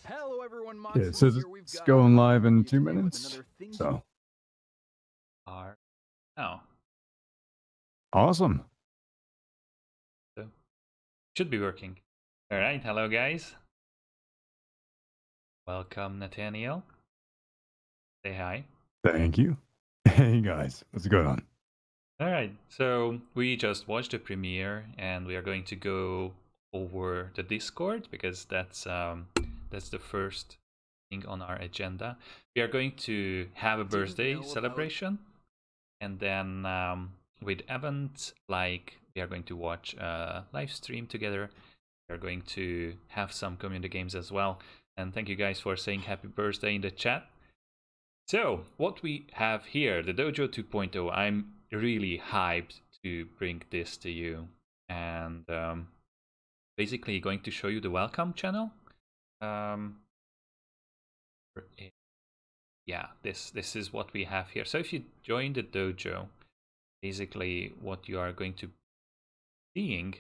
Hello everyone, Yeah, it says it's going live in 2 minutes. So Oh, awesome. so should be working. All right, hello guys. Welcome, Nathaniel. Say hi. Thank you. Hey guys, what's going on? All right, so we just watched the premiere, and we are going to go over the Discord because that's the first thing on our agenda. We are going to have a birthday celebration, and then with events like we are going to watch a live stream together. We are going to have some community games as well. And thank you guys for saying happy birthday in the chat. So what we have here, the Dojo 2.0. I'm really hyped to bring this to you, and basically going to show you the welcome channel. Yeah, this is what we have here. So if you join the dojo, basically what you are going to be seeing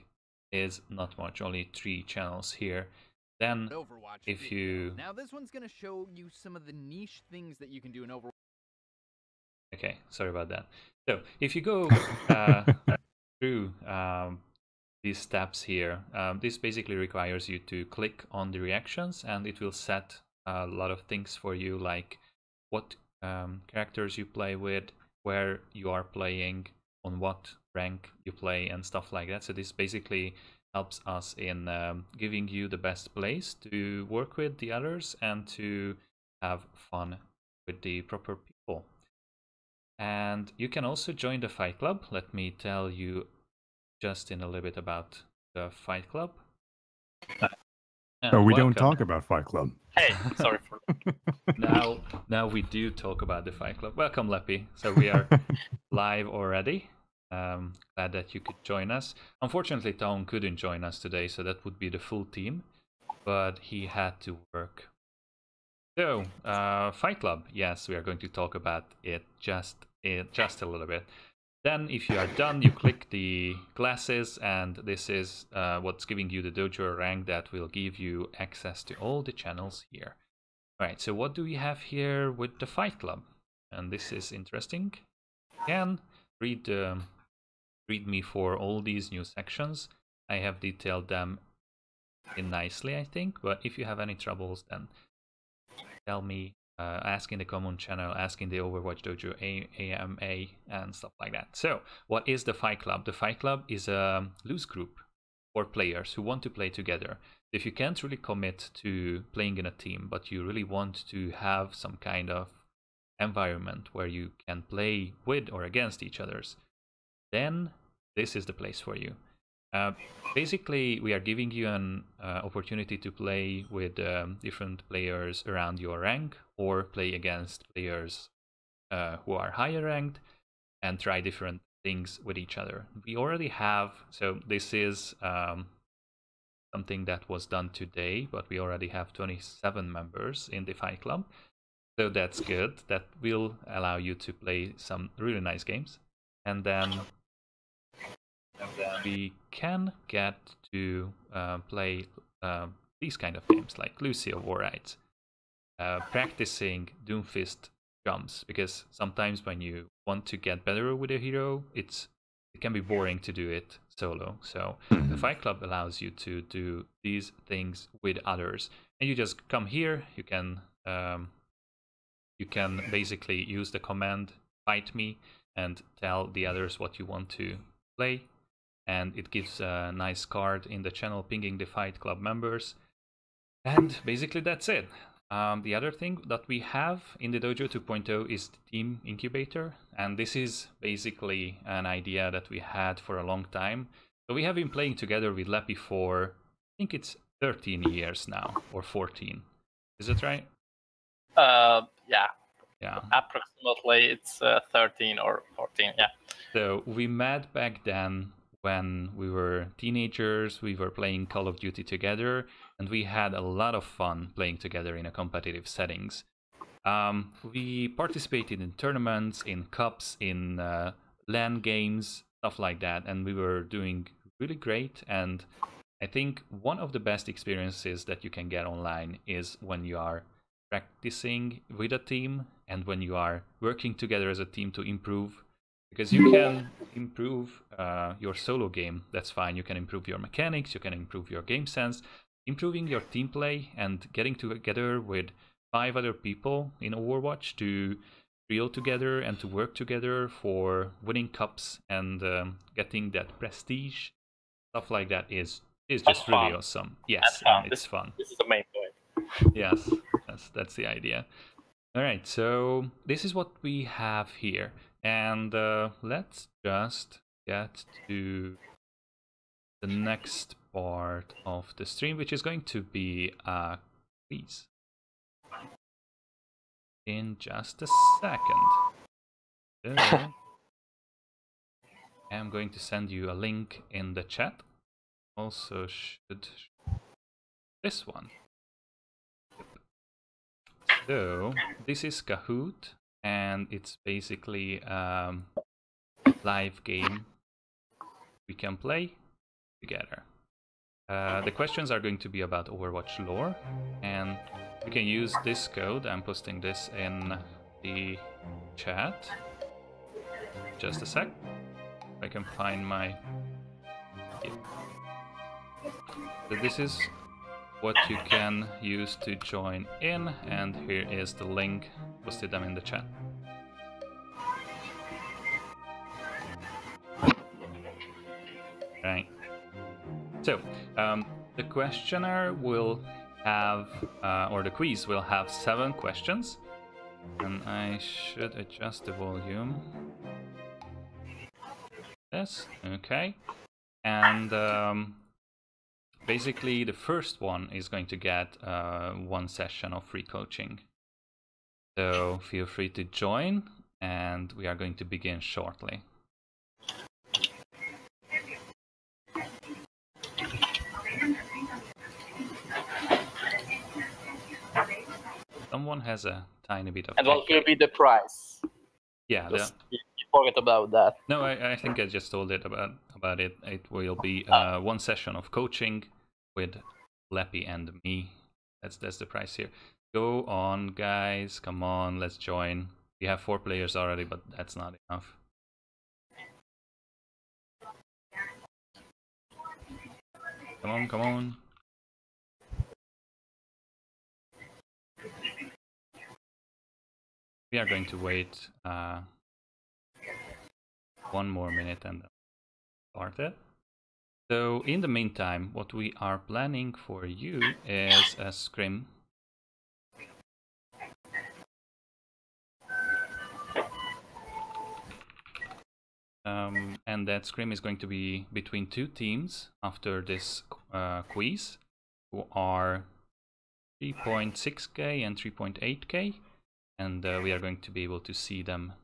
is not much, only 3 channels here. Then Overwatch if video. you Now this one's gonna show you some of the niche things that you can do in Overwatch. okay, sorry about that. So if you go through these steps here, this basically requires you to click on the reactions, and it will set a lot of things for you, like what characters you play with, where you are playing, on what rank you play, and stuff like that. So this basically helps us in giving you the best place to work with the others and to have fun with the proper people. And you can also join the Fight Club. Let me tell you just in a little bit about the Fight Club. Oh, we don't talk about Fight Club. Hey, sorry for now we do talk about the Fight Club. Welcome, Leppy. So we are live already. Glad that you could join us. Unfortunately, Tom couldn't join us today, so that would be the full team, but he had to work. So, Fight Club. Yes, we are going to talk about it just a little bit. Then, if you are done, you click the glasses, and this is what's giving you the dojo rank that will give you access to all the channels here. Alright, so what do we have here with the Fight Club? And this is interesting. Again, read me for all these new sections. I have detailed them in nicely, I think, but if you have any troubles, then tell me. Ask in the common channel, ask in the Overwatchdojo AMA and stuff like that. So, what is the Fight Club? The Fight Club is a loose group for players who want to play together. If you can't really commit to playing in a team, but you really want to have some kind of environment where you can play with or against each others, then this is the place for you. Basically, we are giving you an opportunity to play with different players around your rank, or play against players who are higher ranked, and try different things with each other. We already have, so this is something that was done today, but we already have 27 members in the Fight Club. So that's good. That will allow you to play some really nice games. And then we can get to play these kind of games like Lucio, alright. Practicing Doomfist jumps, because sometimes when you want to get better with a hero, it can be boring to do it solo. So the Fight Club allows you to do these things with others, and you just come here. You can basically use the command fight me and tell the others what you want to play, and it gives a nice card in the channel pinging the Fight Club members. And basically that's it. The other thing that we have in the Dojo 2.0 is the Team Incubator, and this is basically an idea that we had for a long time. So we have been playing together with Leppy for, I think it's 13 years now, or 14. Is it right? Yeah. Approximately, it's 13 or 14, yeah. So we met back then when we were teenagers. We were playing Call of Duty together, and we had a lot of fun playing together in a competitive settings. We participated in tournaments, in cups, in LAN games, stuff like that, and we were doing really great. And I think one of the best experiences that you can get online is when you are practicing with a team and when you are working together as a team to improve. Because you can improve your solo game, that's fine. You can improve your mechanics, you can improve your game sense. Improving your team play and getting together with 5 other people in Overwatch to trio together and to work together for winning cups and getting that prestige, stuff like that is just really awesome. Yes, and it's fun. This is the main point. Yes, that's the idea. All right, so this is what we have here, and let's just get to the next part of the stream, which is going to be a quiz in just a second. So, I'm going to send you a link in the chat. Also should this one. So this is Kahoot, and it's basically a live game we can play together. The questions are going to be about Overwatch lore, and you can use this code. I'm posting this in the chat. Just a sec. I can find my... So this is what you can use to join in, and here is the link. Posted them in the chat. Right. So the questionnaire will have, or the quiz will have 7 questions, and I should adjust the volume. Yes, okay. And basically the first one is going to get 1 session of free coaching. So feel free to join, and we are going to begin shortly. Someone has a tiny bit of... And what will be the price? Yeah, you forget about that. No, I think I just told it about it. It will be 1 session of coaching with Leppy and me. That's the price here. Go on, guys. Come on, let's join. We have 4 players already, but that's not enough. Come on, come on. We are going to wait 1 more minute and start it. So in the meantime, what we are planning for you is a scrim. And that scrim is going to be between 2 teams after this quiz, who are 3.6k and 3.8k, and we are going to be able to see them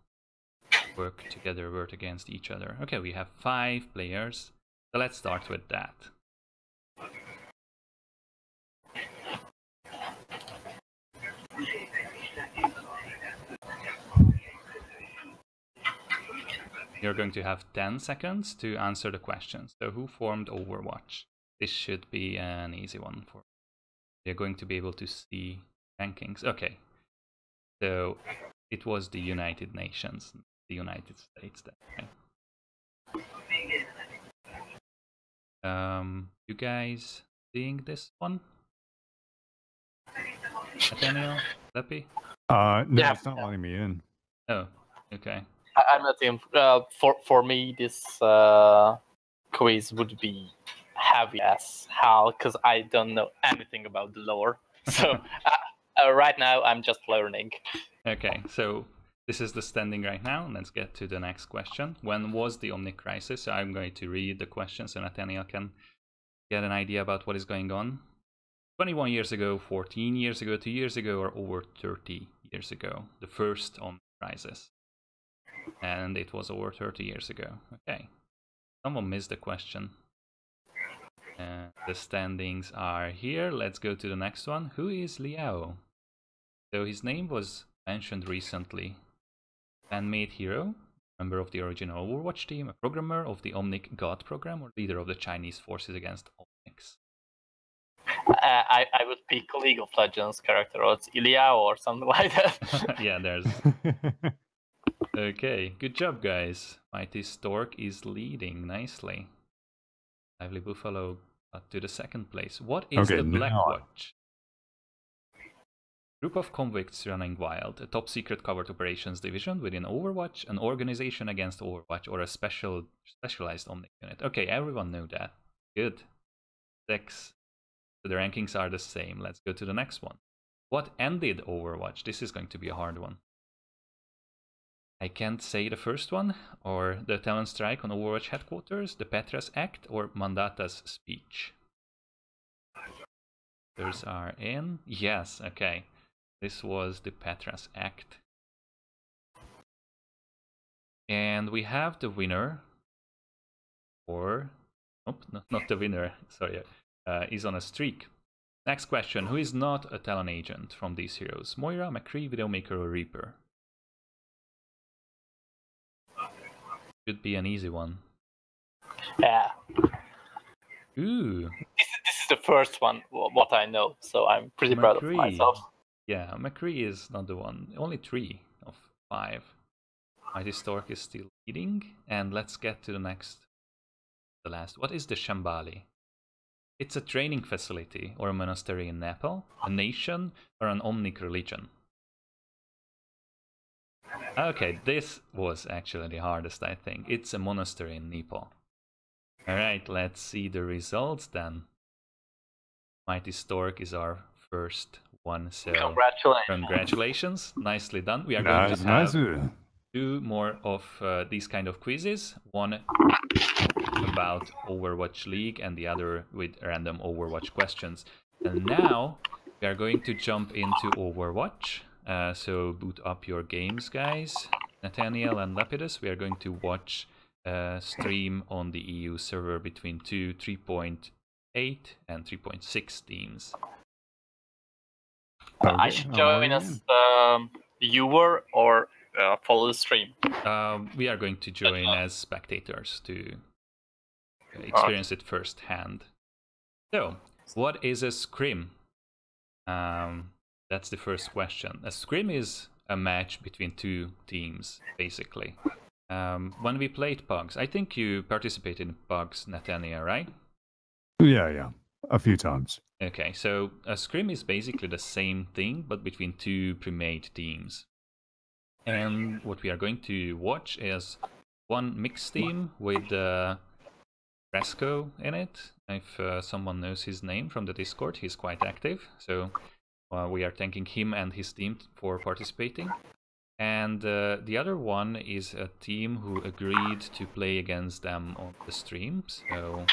work together, work against each other. Okay, we have 5 players, so let's start with that. You're going to have 10 seconds to answer the questions. So who formed Overwatch? This should be an easy one for you. You're going to be able to see rankings. Okay, so it was the United Nations, the United States. You guys seeing this one? Nathaniel? Leppy? No, Yeah. it's not letting me in. Oh, okay. I'm not in. For me, this quiz would be heavy as hell because I don't know anything about the lore. So right now, I'm just learning. Okay, so this is the standing right now. Let's get to the next question. When was the Omnic Crisis? So I'm going to read the questions so Nathaniel can get an idea about what is going on. 21 years ago, 14 years ago, 2 years ago, or over 30 years ago. The first Omnic Crisis. And it was over 30 years ago. Okay. Someone missed the question. The standings are here. Let's go to the next one. Who is Liao? So his name was mentioned recently. Fan-made hero, member of the original Overwatch team, a programmer of the Omnic God program, or leader of the Chinese forces against Omnics. I would pick League of Legends character, or it's Ilya or something like that. Yeah, there's. Okay, good job, guys. Mighty Stork is leading nicely. Lively Buffalo got to the second place. What is the Black Watch? Group of convicts running wild, a top secret covert operations division within Overwatch, an organization against Overwatch, or a specialized Omnic unit. Okay, everyone knew that. Good. 6. So the rankings are the same. Let's go to the next one. What ended Overwatch? This is going to be a hard one. I can't say the first one, or the talent strike on Overwatch headquarters, the Petras Act, or Mandata's speech. Those are in. Yes, okay. This was the Petras Act. And we have the winner, or... Nope, not the winner, sorry. Is on a streak. Next question. Who is not a Talon agent from these heroes? Moira, McCree, Widowmaker, or Reaper? Should be an easy one. Yeah. Ooh. This is the first one, what I know, so I'm pretty proud of myself. Yeah, McCree is not the one. Only 3 of 5. Mighty Stork is still leading. And let's get to the next. The last. What is the Shambali? It's a training facility or a monastery in Nepal, a nation, or an Omnic religion. Okay, this was actually the hardest, I think. It's a monastery in Nepal. Alright, let's see the results then. Mighty Stork is our first one, so congratulations. Nicely done. We are going to have 2 more of these kind of quizzes. One about Overwatch League and the other with random Overwatch questions. And now we are going to jump into Overwatch. So boot up your games, guys. Nathaniel and Lapidus, we are going to watch a stream on the EU server between 3.8 and 3.6 teams. I should join as viewer or follow the stream? We are going to join as spectators to experience it firsthand. So, what is a scrim? That's the first question. A scrim is a match between 2 teams, basically. When we played Pugs, I think you participated in Pugs, Nathania, right? Yeah, a few times. Okay, so a scrim is basically the same thing, but between 2 pre-made teams. And what we are going to watch is one mixed team with Fresco in it. If someone knows his name from the Discord, he's quite active. So we are thanking him and his team for participating. And the other one is a team who agreed to play against them on the stream. So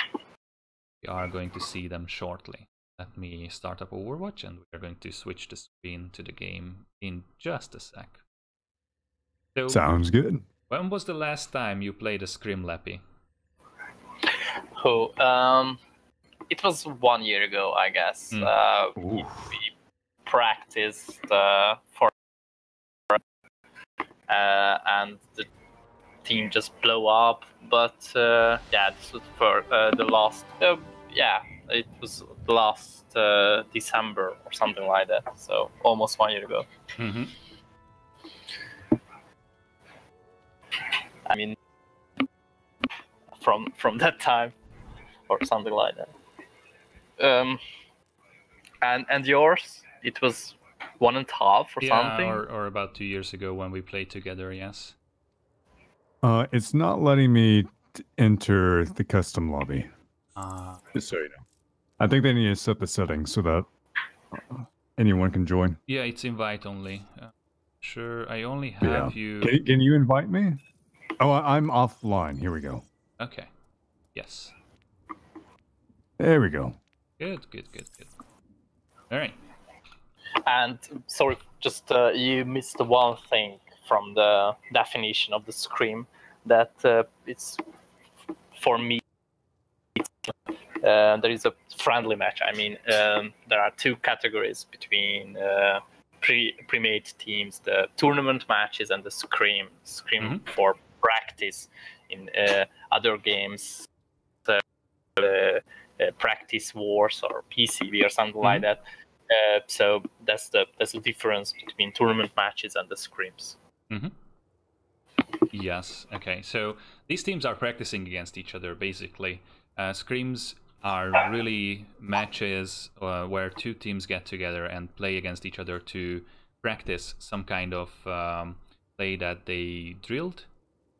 we are going to see them shortly. Let me start up Overwatch and we are going to switch the screen to the game in just a sec. So, sounds good. When was the last time you played a scrim, Lappy? Oh, it was 1 year ago, I guess. We practiced for and the team just blew up. But yeah, this was for the last. It was last December or something like that. So almost 1 year ago. Mm-hmm. I mean, from that time or something like that. And yours, it was 1.5 or something. or about 2 years ago when we played together. Yes. It's not letting me enter the custom lobby. Just so you know. I think they need to set the settings so that anyone can join. Yeah, it's invite only. Sure, I only have you. Can you invite me? Oh, I'm offline. Here we go. Okay. Yes. There we go. Good. All right. And sorry, just you missed one thing from the definition of the scrim, that it's, for me, there is a friendly match. I mean, there are 2 categories between pre-made teams: the tournament matches and the scrim. For practice in other games. practice wars or PCB or something like that. So that's the difference between tournament matches and the scrims. Yes. Okay. So these teams are practicing against each other basically. Scrims are really matches where two teams get together and play against each other to practice some kind of play that they drilled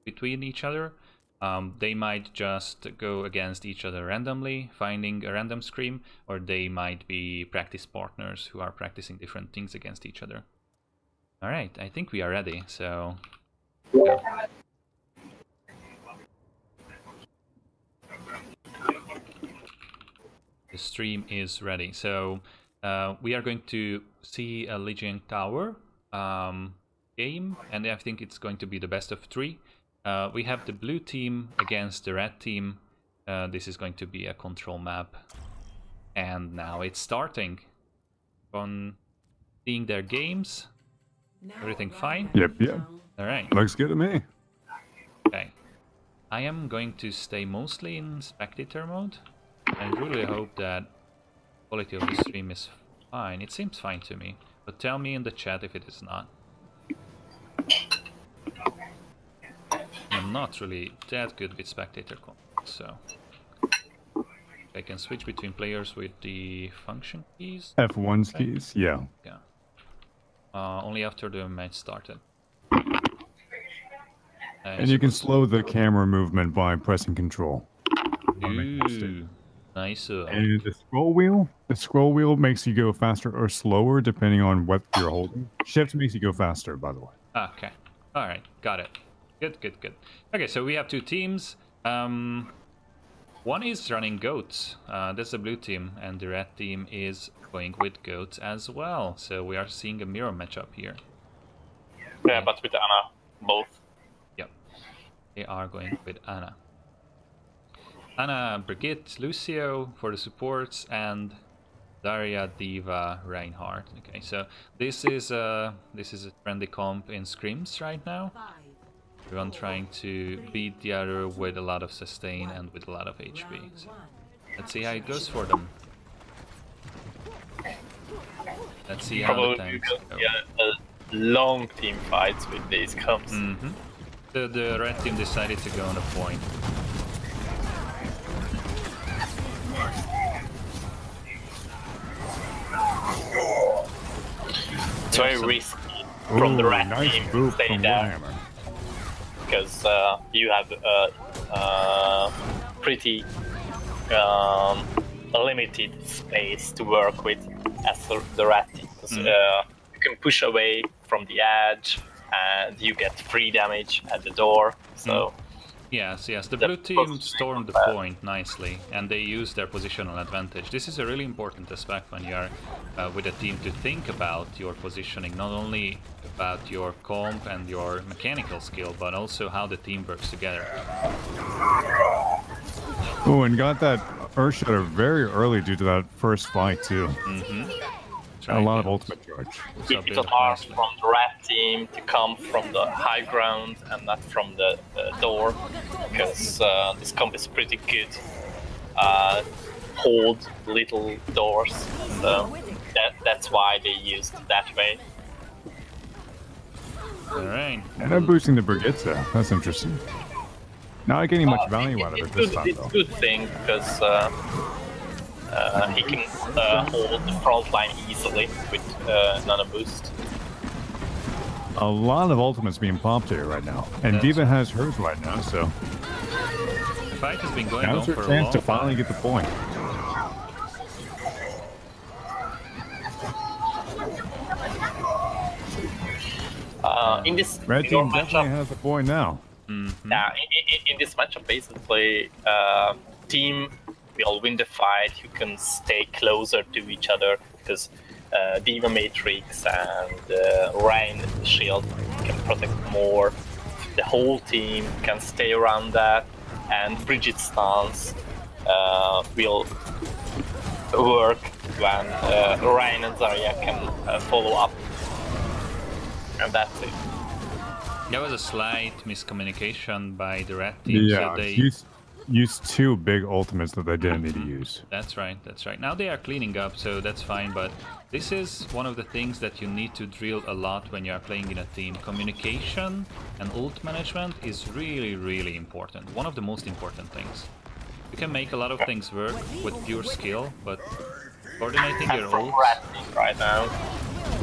between each other. They might just go against each other randomly, finding a random scrim, or they might be practice partners who are practicing different things against each other. All right, I think we are ready, so... Yeah. The stream is ready, so we are going to see a Legion Tower game, and I think it's going to be the best of 3. We have the blue team against the red team. This is going to be a control map. And now it's starting. On seeing their games. Everything fine? Yep. Alright. Looks good to me. Okay. I am going to stay mostly in spectator mode. I really hope that quality of the stream is fine. It seems fine to me. But tell me in the chat if it is not. I'm not really that good with spectator control, so I can switch between players with the function keys. F1's keys, yeah. Yeah. Only after the match started. And you can slow the camera movement by pressing control. Ooh, nice. And the scroll wheel makes you go faster or slower depending on what you're holding. Shift makes you go faster, by the way. Okay. All right. Got it. Good. Okay, so we have 2 teams. One is running goats. That's the blue team, and the red team is going with goats as well. So we are seeing a mirror matchup here. Yeah, but with Anna, both. Yep. They are going with Anna. Anna, Brigitte, Lucio for the supports, and Daria, Diva, Reinhardt. Okay, so this is a trendy comp in scrims right now. Everyone trying to beat the other with a lot of sustain and with a lot of HP. So let's see how it goes for them. Let's see how the tanks go. Yeah, long team fights with these comps. The red team decided to go on a point. It's very risky from the red team to stay there. Because you have pretty limited space to work with as the red team. You can push away from the edge and you get free damage at the door. So yes, the blue team stormed the point nicely, and they used their positional advantage. This is a really important aspect when you are with a team, to think about your positioning, not only about your comp and your mechanical skill, but also how the team works together. Oh, and got that Earth Shatter very early due to that first fight too. A lot of ultimate charge. It's hard from the red team to come from the high ground and not from the door, because this comp is pretty good. Hold little doors, so that's why they used that way. Alright. And I'm boosting the Brigitte there. That's interesting. Not getting much value out of it this time, it's though. a good thing, because he can hold the front line easily with nano boost. A lot of ultimates being popped here right now, and Diva has hers right now, so the fight has been going on now's her for a chance long to finally get the point. In this Red team definitely has the point now. Yeah, in this matchup, basically, team will win the fight. You can stay closer to each other because Diva Matrix and Rain Shield can protect more. The whole team can stay around that, and Brigitte's stance will work when Rain and Zarya can follow up. And that's it. There was a slight miscommunication by the red team. Yeah, So they... used 2 big ultimates that they didn't need to use. That's right, that's right. Now they are cleaning up, so that's fine, but this is one of the things that you need to drill a lot when you are playing in a team. Communication and ult management is really, really important. One of the most important things. You can make a lot of things work with pure skill, but coordinating your ult... right now.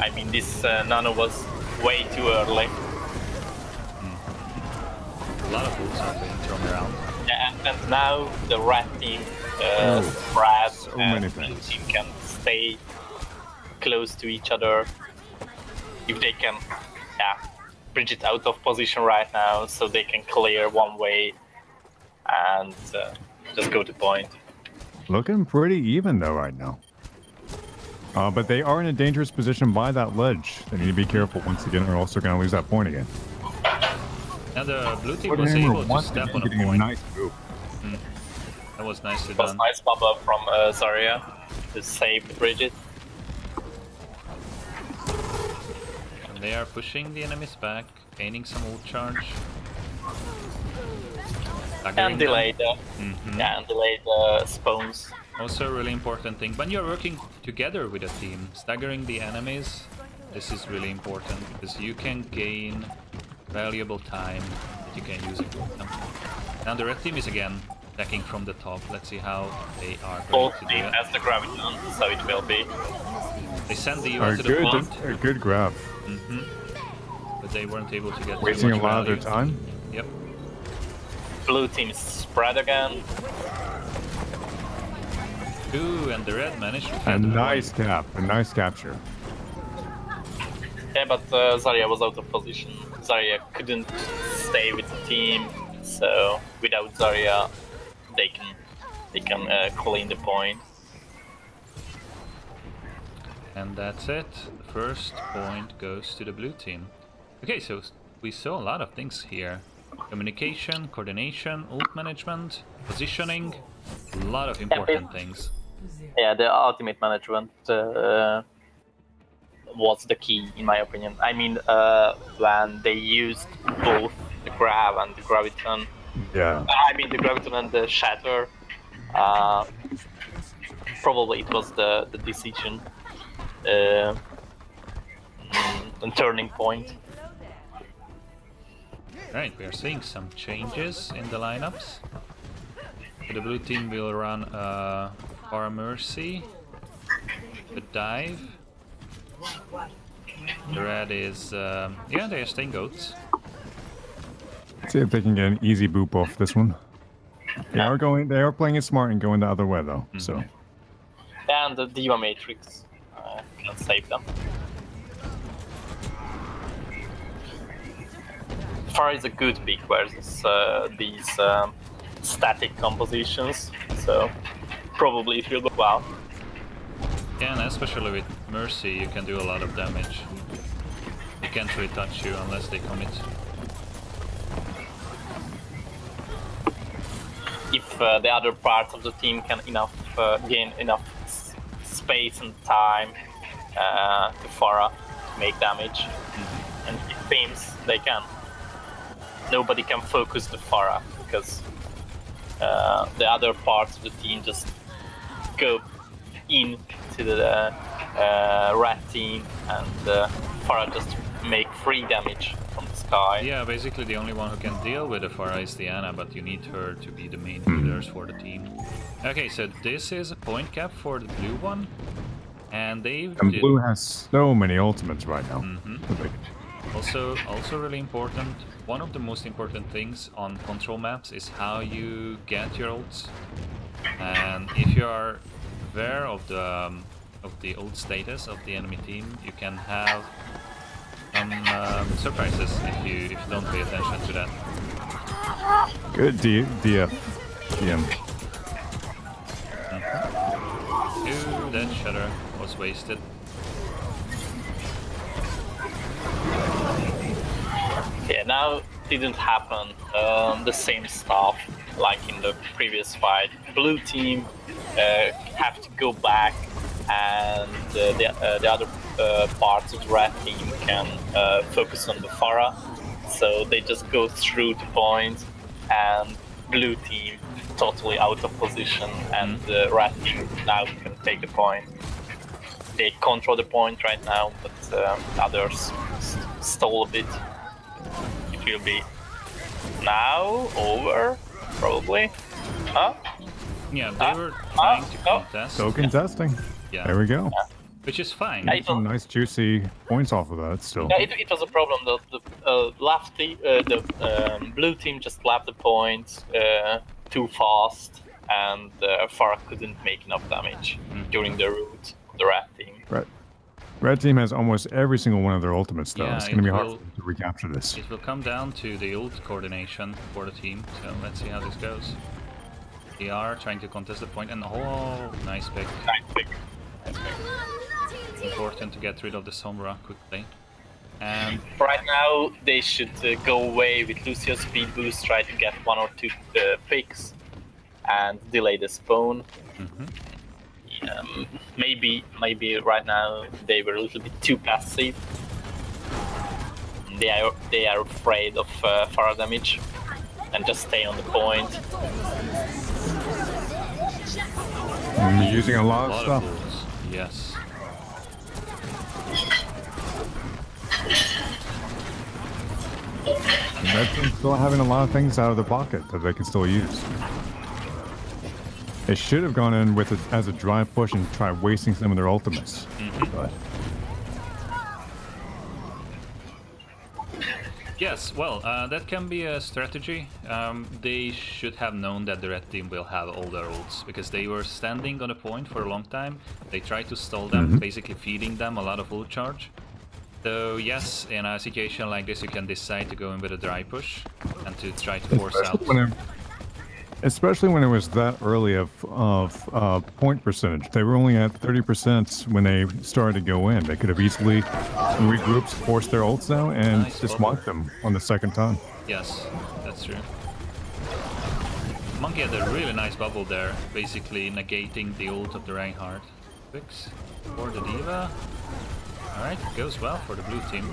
I mean, this nano was way too early. A lot of ults are being thrown around. Yeah, and now the red team, Brad so and many blue things. team can stay close to each other if they can, bridge it out of position right now, so they can clear one way and just go to point. Looking pretty even though right now. But they are in a dangerous position by that ledge. They need to be careful once again, or also going to lose that point again. And the blue team was able to step on a point. Nice move. That was nicely It was done. nice pop-up from Zarya to save the Bridget. And they are pushing the enemies back, gaining some ult charge. And delayed, and delayed spawns. Also a really important thing. When you're working together with a team, staggering the enemies, this is really important because you can gain valuable time that you can use against them. Now the red team is again attacking from the top. Let's see how they are going Both to do team it. has the graviton, so it will be. They send the Eva to the point. A good grab. But they weren't able to get too Wasting a much lot of their value. time. Yep. Blue team is spread again. Ooh, and the red managed to A find the nice point. cap. A nice capture. Yeah, but Zarya was out of position. Zarya couldn't stay with the team, so without Zarya, they can clean the point. And that's it. The first point goes to the blue team. Okay, so we saw a lot of things here. Communication, coordination, ult management, positioning, a lot of important things. Yeah, the ultimate management was the key, in my opinion. I mean, when they used both the grab and the graviton. Yeah. I mean, the graviton and the shatter. Probably it was the decision, the turning point. Right, we are seeing some changes in the lineups. So the blue team will run for Mercy, the dive. The red is, yeah, they are staying goats. See if they can get an easy boop off this one. They are playing it smart and going the other way though. So. And the Diva Matrix can save them. Far is a good pick versus these static compositions, so probably it will go well. Yeah, and especially with Mercy, you can do a lot of damage. They can't really touch you unless they commit. If the other parts of the team can gain enough space and time to Farah to make damage, and it seems they can. Nobody can focus the Farah because the other parts of the team just go into the red team, and Farah just make free damage from the sky. Yeah, basically the only one who can deal with the Farah is Diana, but you need her to be the main healers for the team. Okay, so this is a point cap for the blue one, and blue has so many ultimates right now. Also really important. One of the most important things on control maps is how you get your ults, and if you are aware of the ult status of the enemy team, you can have some surprises if you don't pay attention to that. Good DM. Ooh, that shutter was wasted. Yeah, now it didn't happen the same stuff like in the previous fight. Blue team have to go back, and the other parts of the red team can focus on the Farah. So they just go through the point, and blue team totally out of position, and the red team now can take the point. They control the point right now, but others stole a bit. It will be now over, probably. Huh? Yeah, they were trying to contest. So contesting. Yeah. There we go. Which is fine. Yeah, Some nice juicy points off of that still. Yeah, it was a problem that the blue team just left the point too fast, and Farah couldn't make enough damage during the route of the red team. Right. Red team has almost every single one of their ultimates though. Yeah, It's going to be hard will- to recapture this. It will come down to the ult coordination for the team, so let's see how this goes. They are trying to contest the point, and oh, nice pick. Nice pick. Important to get rid of the Sombra quickly. And Right now, they should go away with Lucio's speed boost, try to get 1 or 2 picks, and delay the spawn. Maybe right now they were a little bit too passive. They are afraid of fire damage, and just stay on the point. Using a lot of stuff. ults. Yes. And Red team's still having a lot of things out of their pocket that they can still use. They should have gone in with it as a dry push and try wasting some of their ultimates. But Yes, well, that can be a strategy. They should have known that the red team will have all their ults, because they were standing on a point for a long time. They tried to stall them, basically feeding them a lot of ult charge. So yes, in a situation like this, you can decide to go in with a dry push and to try to force out. especially when it was that early of point percentage. They were only at 30% when they started to go in. They could have easily regrouped, forced their ults out, and Nice just bubble. marked them on the second time. Yes, that's true. Monkey had a really nice bubble there, basically negating the ult of the Reinhardt. Fix for the Diva. Alright, goes well for the blue team.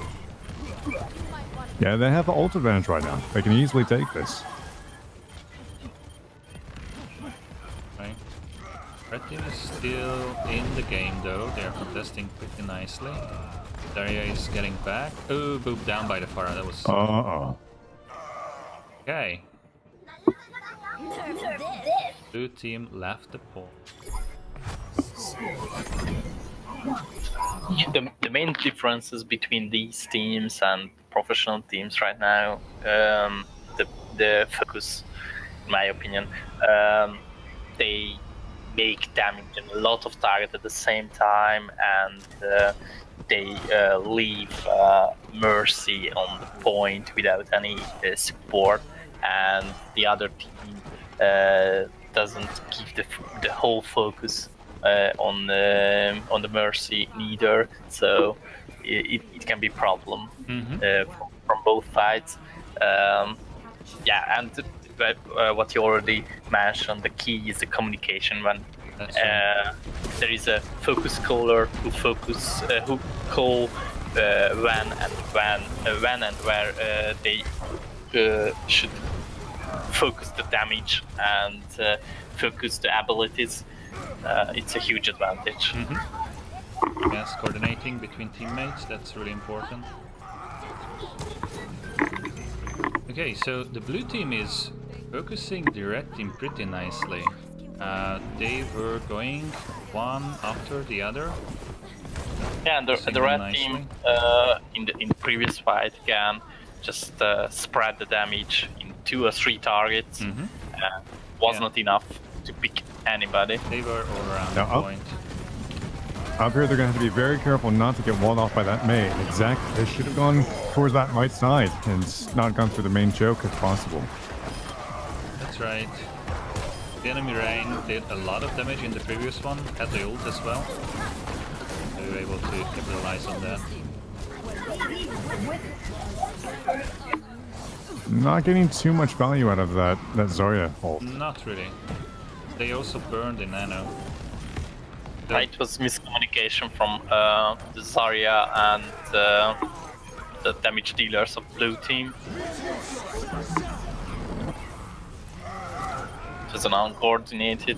Yeah, they have the ult advantage right now. They can easily take this. Right. Red team is still in the game though, they are contesting pretty nicely. Daria is getting back. Oh, booped down by the Pharah, that was... Okay. Blue team left the pool. The main differences between these teams and professional teams right now, the focus, in my opinion, they make damage and a lot of target at the same time, and they leave Mercy on the point without any support, and the other team doesn't give the whole focus on the Mercy neither, so it can be a problem from both sides. Yeah, and what you already mentioned, the key is the communication. When there is a focus caller who call when and where they should focus the damage and focus the abilities. It's a huge advantage. Yes, coordinating between teammates, that's really important. Okay, so the blue team is focusing the red team pretty nicely. They were going one after the other. Yeah, and the red team in the previous fight can just spread the damage in 2 or 3 targets. Was not enough to pick anybody. They were all around Now, the point. Up here, they're going to have to be very careful not to get walled off by that main. Exactly. They should have gone towards that right side and not gone through the main choke if possible. That's right. The enemy Rain did a lot of damage in the previous one, had the ult as well. So we were able to capitalize on that. Not getting too much value out of that Zarya ult. Not really. They also burned the nano. It was miscommunication from the Zarya and the damage dealers of blue team. It was an uncoordinated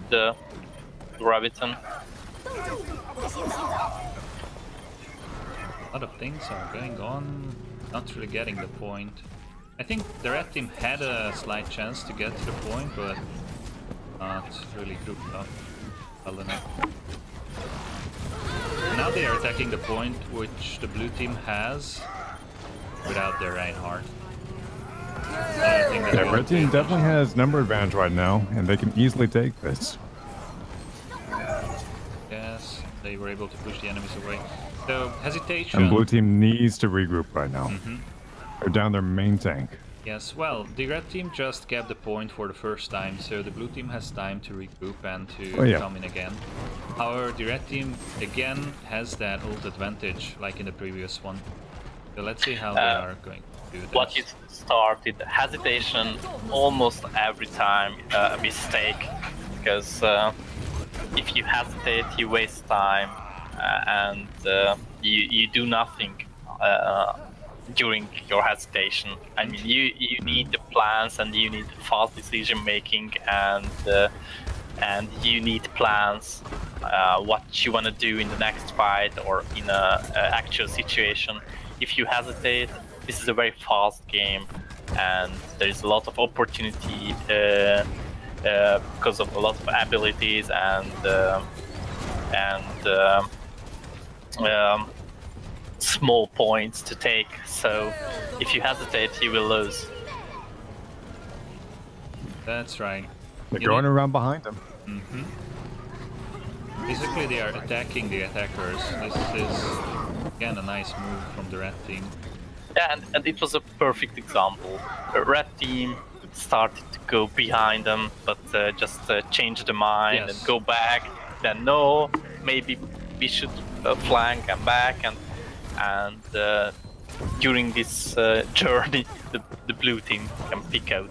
graviton. A lot of things are going on, not really getting the point. I think the red team had a slight chance to get to the point, but not really grouped up well enough. Now they are attacking the point which the blue team has without their Reinhardt. The red team definitely has number advantage right now, and they can easily take this. Yes, they were able to push the enemies away. So, hesitation. And blue team needs to regroup right now. Mm-hmm. They're down their main tank. Yes, well, the red team just kept the point for the first time, so the blue team has time to regroup and to come in again. However, the red team again has that ult advantage, like in the previous one. So let's see how they are going to do this. What you started, hesitation almost every time a mistake, because if you hesitate, you waste time, and you do nothing during your hesitation. I mean, you need the plans, and you need fast decision making, and you need plans what you want to do in the next fight or in a actual situation. If you hesitate, this is a very fast game, and there is a lot of opportunity because of a lot of abilities and small points to take. So if you hesitate, you will lose. That's right. They're going around behind them. Mm-hmm. Basically, they are attacking the attackers. This is again a nice move from the red team. Yeah, and it was a perfect example. The red team started to go behind them, but just change the mind and go back. Then no, maybe we should flank and back, and during this journey, the blue team can pick out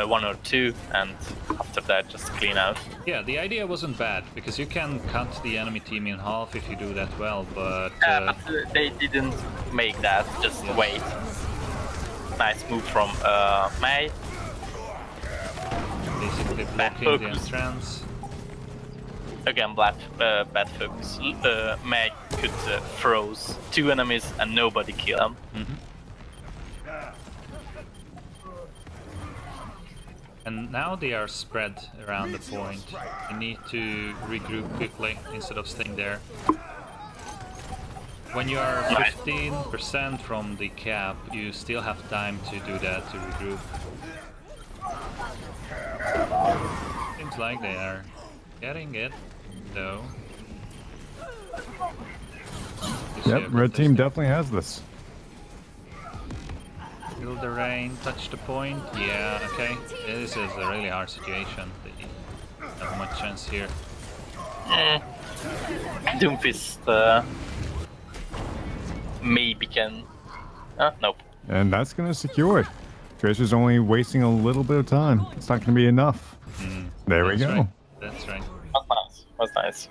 one or two, and after that just clean out. Yeah, the idea wasn't bad, because you can cut the enemy team in half if you do that well, but... but they didn't make that, just wait. Nice move from May. Basically blocking the entrance. Again, bad focus. May could froze two enemies and nobody kill them. Mm-hmm. And now they are spread around the point. You need to regroup quickly instead of staying there. When you are 15% from the cap, you still have time to do that, to regroup. Seems like they are getting it, though. Yep, red team definitely has this. Feel the rain, touch the point. Yeah, okay. This is a really hard situation. They don't have much chance here. Doomfist maybe can... nope. And that's going to secure it. Tracer's only wasting a little bit of time. It's not going to be enough. There we go. Right. That's right. That's nice. That's nice.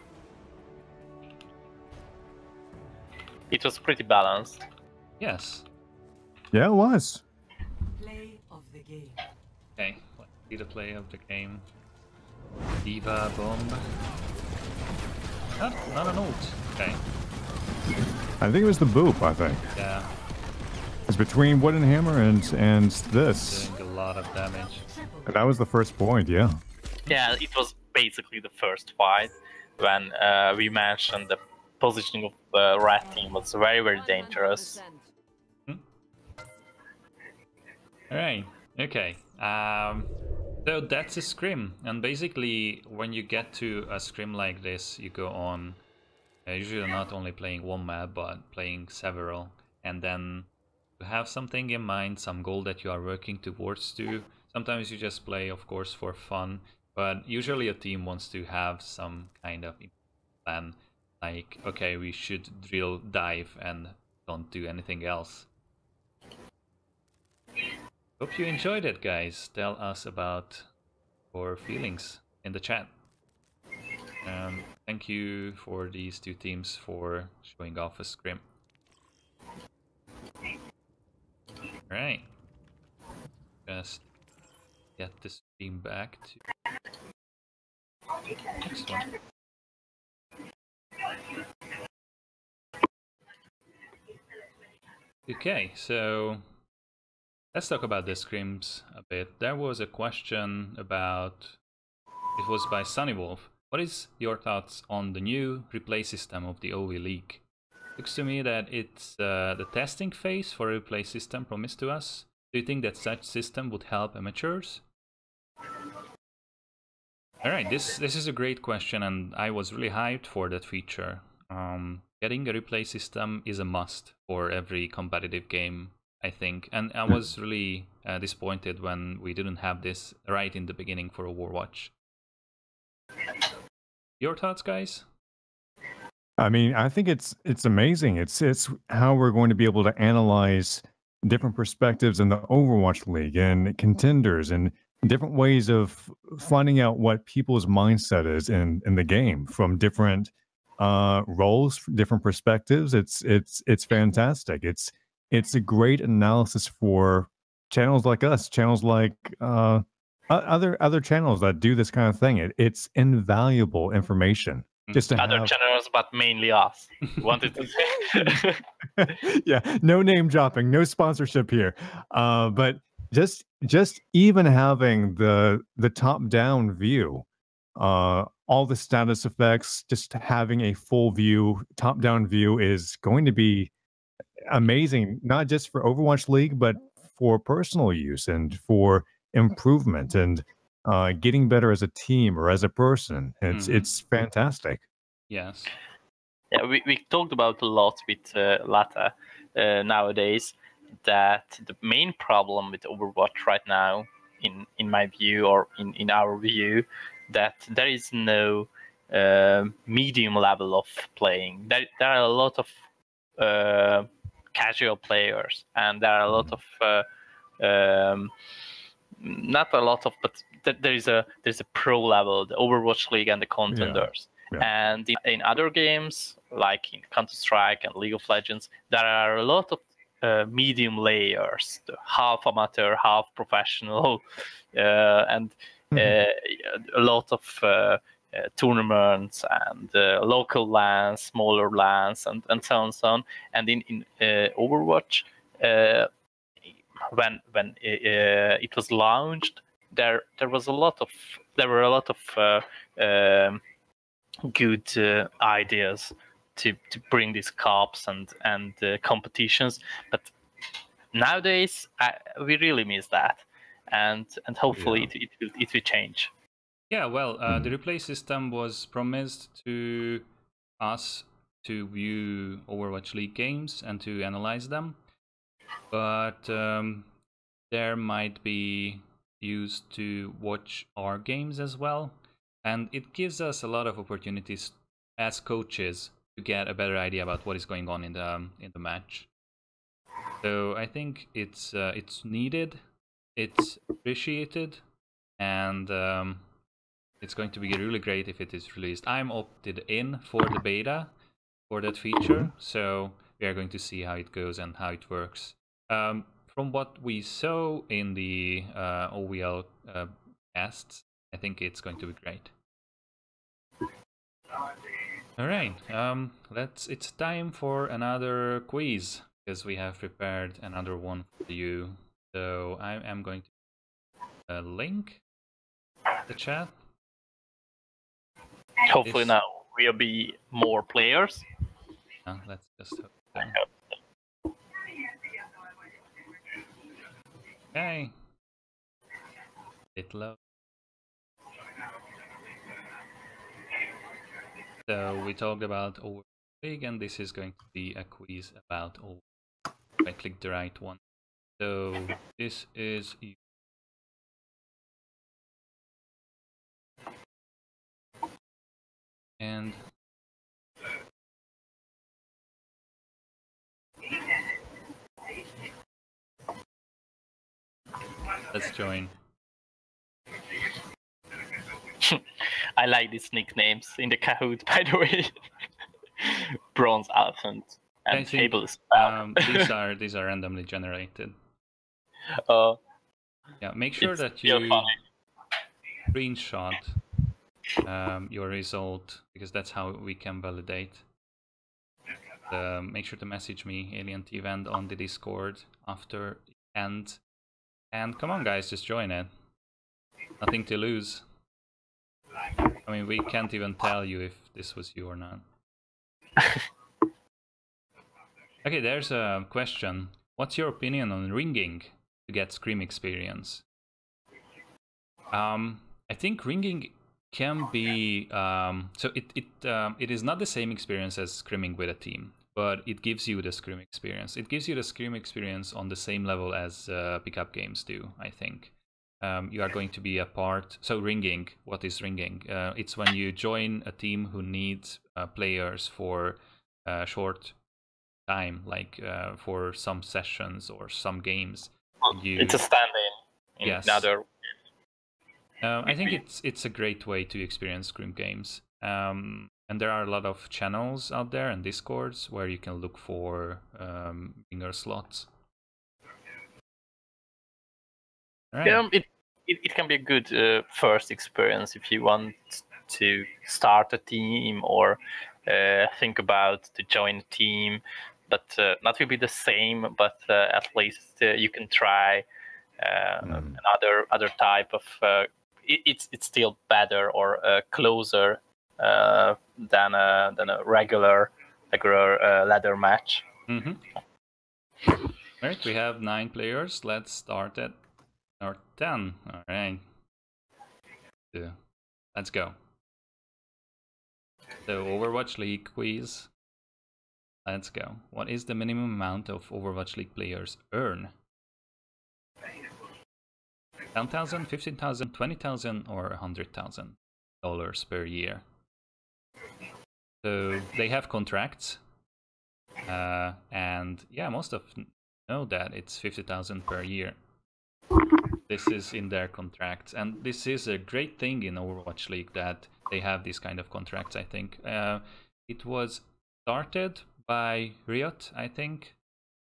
It was pretty balanced. Yes. Yeah, it was. Play of the game. Okay, let's see the play of the game. Diva bomb. Not an ult. Okay. I think it was the boop, I think. Yeah. It's between Wooden Hammer and this. Doing a lot of damage. And that was the first point, yeah. Yeah, it was basically the first fight when we mentioned the positioning of the red team was very, very dangerous. Alright, okay. So that's a scrim, and basically when you get to a scrim like this, you go on usually not only playing one map, but playing several, and then you have something in mind, some goal that you are working towards to. Sometimes you just play, of course, for fun, but usually a team wants to have some kind of plan, like, okay, we should drill, dive, and don't do anything else. Hope you enjoyed it, guys. Tell us about your feelings in the chat. Thank you for these two teams for showing off a scrim. Alright. Just get the stream back to Next one. Okay, so let's talk about the scrims a bit. There was a question about, it was by Sunny Wolf. What is your thoughts on the new replay system of the OV League? Looks to me that it's the testing phase for a replay system promised to us. Do you think that such system would help amateurs? Alright, this is a great question, and I was really hyped for that feature. Getting a replay system is a must for every competitive game, I think. And I was really disappointed when we didn't have this right in the beginning for Overwatch. Your thoughts, guys? I mean, I think it's amazing. It's how we're going to be able to analyze different perspectives in the Overwatch League and contenders and different ways of finding out what people's mindset is in the game from different roles, different perspectives. It's fantastic. It's a great analysis for channels like us, channels like other channels that do this kind of thing. It's invaluable information. Just to Other have... channels, but mainly us. Wanted to say. Yeah, no name dropping, no sponsorship here. But just even having the top down view, all the status effects, just having a full view, top down view is going to be amazing, not just for Overwatch League, but for personal use and for improvement and getting better as a team or as a person. It's fantastic. Yes. Yeah, we talked about a lot with Lata nowadays that the main problem with Overwatch right now, in my view or in our view, that there is no medium level of playing. There are a lot of casual players, and there are a lot of not a lot of, but there's a pro level, the Overwatch League and the contenders. Yeah. And in other games, like in Counter-Strike and League of Legends, there are a lot of medium layers, half amateur, half professional, and a lot of tournaments and local LANs, smaller LANs, and so on and so on. And in Overwatch, when it was launched, there were a lot of good ideas to bring these cups and competitions, but nowadays we really miss that, and hopefully it will change. Yeah, well, the replay system was promised to us to view Overwatch League games and to analyze them, but there might be used to watch our games as well. And it gives us a lot of opportunities as coaches to get a better idea about what is going on in the match. So I think it's needed, it's appreciated, and it's going to be really great if it is released. I'm opted in for the beta for that feature, so we are going to see how it goes and how it works. From what we saw in the OVL tests, I think it's going to be great. All right, it's time for another quiz, because we have prepared another one for you. So I am going to link the chat. Hopefully now we'll be more players. Let's just hope so. Okay. Bit low. So we talked about Overwatch League, and this is going to be a quiz about Overwatch. I click the right one. So this is and let's join. I like these nicknames in the Kahoot, by the way. Bronze Elephant and Table Spell. These are randomly generated. Yeah, make sure that you screenshot your result, because that's how we can validate. Make sure to message me, Alien T-Vend, on the Discord after end. And come on, guys, just join it. Nothing to lose. I mean, we can't even tell you if this was you or not. Okay, there's a question. What's your opinion on ringing to get scrim experience? I think ringing can be so it is not the same experience as scrimming with a team, but it gives you the scrim experience. It gives you the scrim experience on the same level as pickup games do, I think. You are going to be a part. So ringing, what is ringing? It's when you join a team who needs players for a short time, like for some sessions or some games. It's a stand-in. Yes. I think it's a great way to experience scrim games. And there are a lot of channels out there and Discords where you can look for ringer slots. All right. Yeah, it can be a good first experience if you want to start a team or think about to join a team. But not will be the same, but at least you can try another type of. It's still better or closer than a regular ladder match. Mm-hmm. All right, we have 9 players. Let's start at or 10. All right. Yeah. Let's go. So Overwatch League quiz. Let's go. What is the minimum amount of Overwatch League players earn? 10,000, 15,000, 20,000, or $100,000 per year. So they have contracts, and yeah, most of them know that it's 50,000 per year. This is in their contracts, and this is a great thing in Overwatch League that they have these kind of contracts. I think it was started by Riot, I think,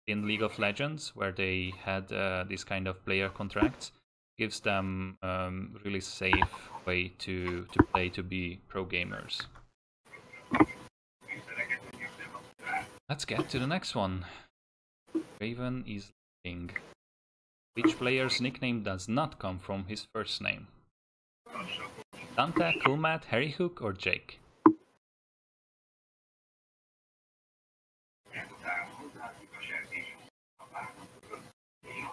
in League of Legends, where they had this kind of player contracts. Gives them really safe way to play, to be pro gamers. Let's get to the next one. Raven is leading. Which player's nickname does not come from his first name? Dante, Coolmat, Harry Hook, or Jake?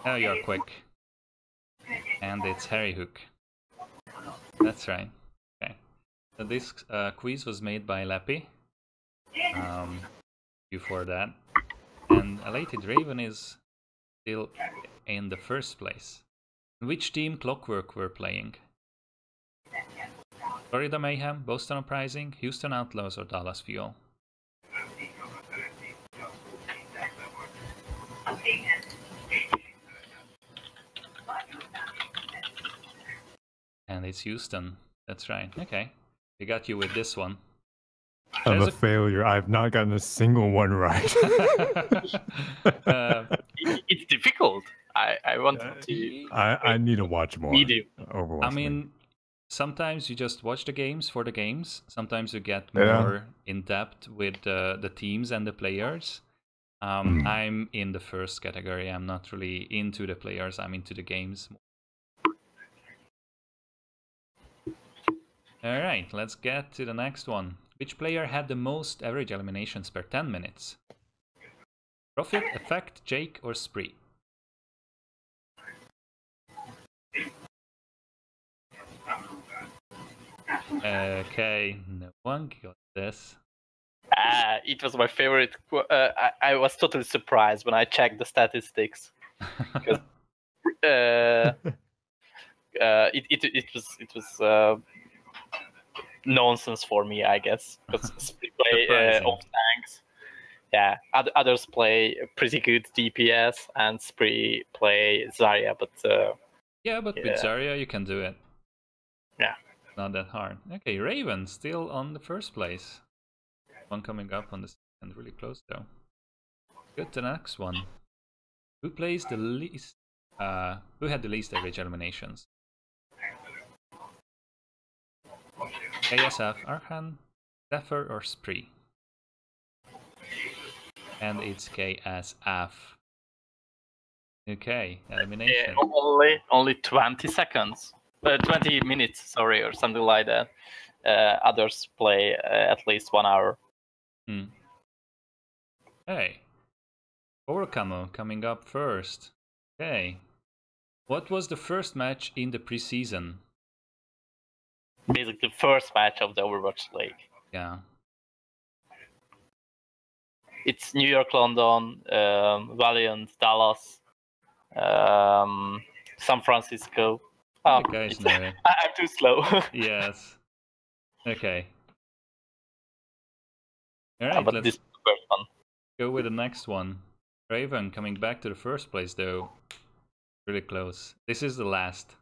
Oh, you're quick. And it's Harry Hook. That's right. Okay. So this quiz was made by Lappy. Before that. And Elated Raven is still in the first place. Which team Clockwork were playing? Florida Mayhem, Boston Uprising, Houston Outlaws, or Dallas Fuel? And it's Houston. That's right. Okay. We got you with this one. I'm a failure. I've not gotten a single one right. It's difficult. I want to. I need to watch more. Overwatch. I mean, sometimes you just watch the games for the games. Sometimes you get more in depth with the teams and the players. I'm in the first category. I'm not really into the players. I'm into the games. All right, let's get to the next one. Which player had the most average eliminations per 10 minutes? Profit, Effect, Jake, or Spree? Okay, no one got this. It was my favorite. I was totally surprised when I checked the statistics. Because it was nonsense for me, I guess. Because Spree play off tanks. Yeah, others play pretty good DPS, and Spree play Zarya, but yeah, but with Zarya you can do it. Yeah, not that hard. Okay, Raven still on the first place. One coming up on the second, really close though. Good to the next one. Who plays the least? Who had the least average eliminations? KSF, Arhan, Zephyr, or Spree? And it's KSF. Okay, elimination. Only 20 seconds. 20 minutes, sorry, or something like that. Others play at least 1 hour. Hey. Overcamo coming up first. Okay. What was the first match in the preseason? Basically, the first match of the Overwatch League. Yeah. It's New York, London, Valiant, Dallas, San Francisco. Oh, You guys know it. I'm too slow. Yes. Okay. Alright, but let's this is the first one. go with the next one. Raven coming back to the first place though. Really close. This is the last.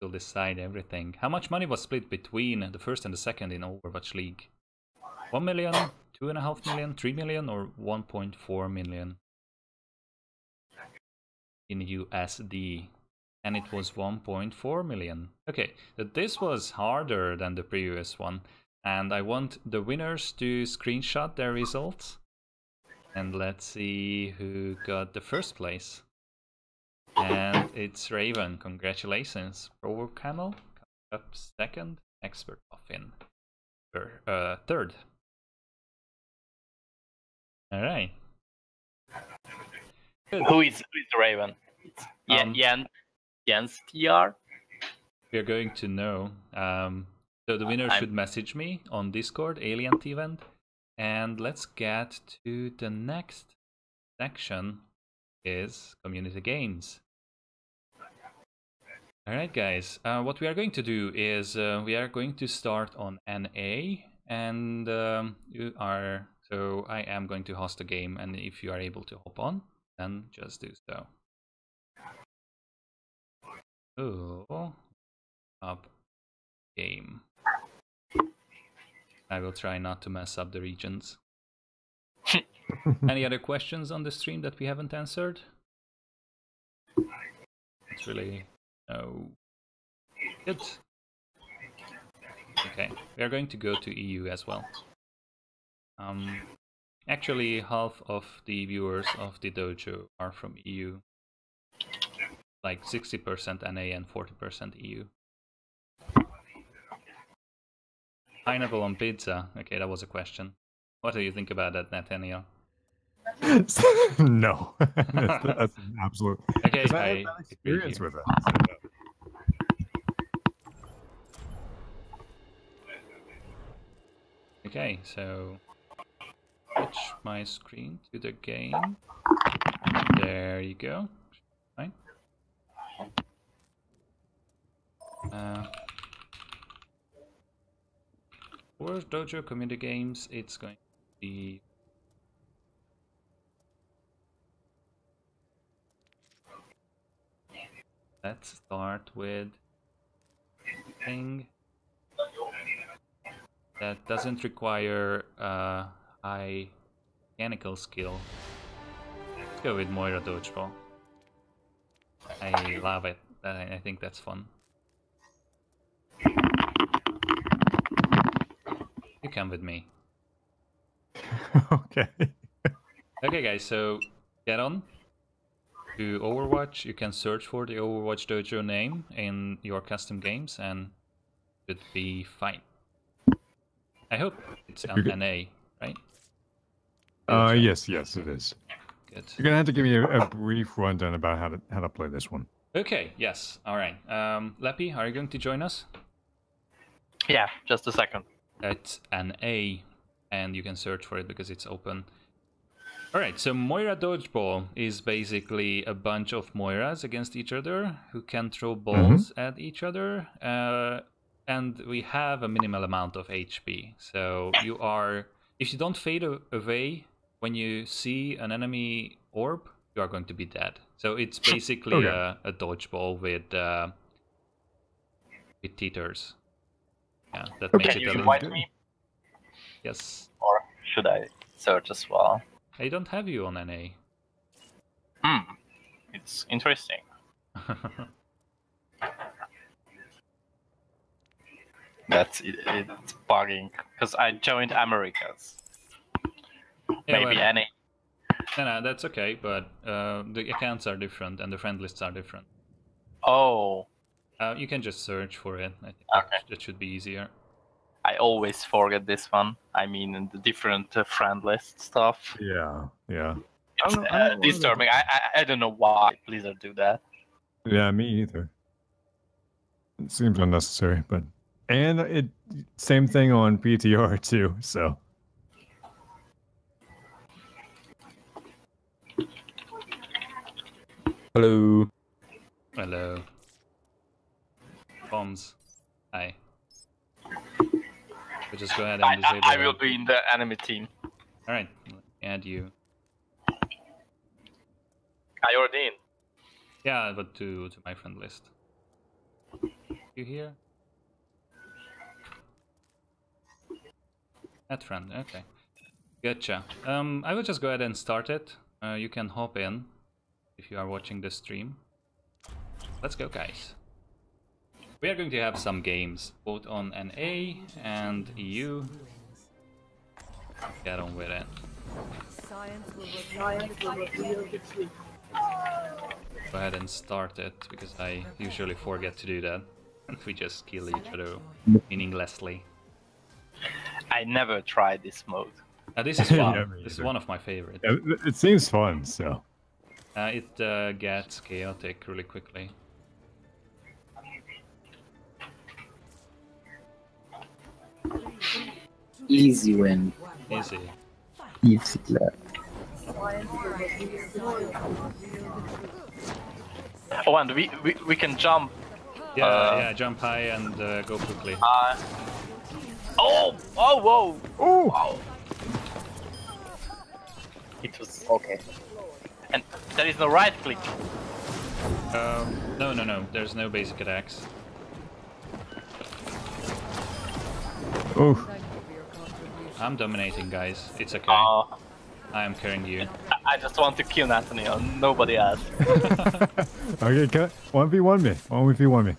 Will decide everything. How much money was split between the first and the second in Overwatch League? 1 million, 2.5 million, 3 million, or 1.4 million in USD? And it was 1.4 million. Okay, but this was harder than the previous one. And I want the winners to screenshot their results. And let's see who got the first place. And it's Raven. Congratulations. Pro Camel up second. Expert Muffin third. Alright. Who is Raven? Jens TR? We're going to know. So the winner should message me on Discord, Alien Event. And let's get to the next section is community games. Alright guys, what we are going to do is we are going to start on NA, and so I am going to host a game, and if you are able to hop on, then just do so. Oh, up game. I will try not to mess up the regions. Any other questions on the stream that we haven't answered? It's really... Oh, good. Okay, we are going to go to EU as well. Actually, half of the viewers of the dojo are from EU. Like 60% NA and 40% EU. Pineapple on pizza. Okay, that was a question. What do you think about that, Nathaniel? No, that's an absolute. Okay, I have that experience with it. Okay, so switch my screen to the game. There you go. Fine. For Dojo community games, it's going to be let's start with thing that doesn't require high mechanical skill. Let's go with Moira dodgeball. I love it. I think that's fun. You come with me. Okay. Okay guys, so get on to Overwatch. You can search for the Overwatchdojo name in your custom games and it should be fine. I hope it's NA, right? Yes, it is. Good. You're gonna have to give me a brief rundown about how to play this one. Okay, yes, alright. Leppy, are you going to join us? Yeah, just a second. It's NA, and you can search for it because it's open. Alright, so Moira Dodgeball is basically a bunch of Moiras against each other who can throw balls at each other. And we have a minimal amount of HP. So you are, if you don't fade away when you see an enemy orb, you are going to be dead. So it's basically a dodgeball with teeters. Yeah, that makes it a little bit. Me? Yes. Or should I search as well? I don't have you on NA. It's interesting. That's it's bugging because I joined Americas. Yeah, Maybe well, any. no, that's okay, but the accounts are different and the friend lists are different. Oh, You can just search for it. I think Okay. that should be easier. I always forget this one. I mean, in the different friend list stuff. Yeah, yeah. It's I don't know why they- disturbing. I don't know why Blizzard do that. Yeah, me either. It seems unnecessary, but and it same thing on PTR too. So hello. Hello. Bombs. Hi. We'll just go ahead and disable I will that. be in the enemy team. Alright, add you. I already in. Yeah, but to my friend list. You here? Add friend, okay. Gotcha. I will just go ahead and start it. You can hop in if you are watching the stream. Let's go, guys. We are going to have some games, both on NA and EU. Get on with it. Go ahead and start it, because I usually forget to do that. And we just kill each other meaninglessly. I never tried this mode. This is fun. Yeah, me This is either. one of my favorites. It seems fun. So It gets chaotic really quickly. Easy win. Easy. Easy clap. Oh, and we can jump. Yeah, jump high and go quickly. Oh, whoa. oh, Wow. It was Okay. and there is no right click. No, there's no basic attacks. oh, I'm dominating, guys. It's okay. I am carrying you. I just want to kill Anthony, and nobody else. okay. 1v1 me. 1v1 me.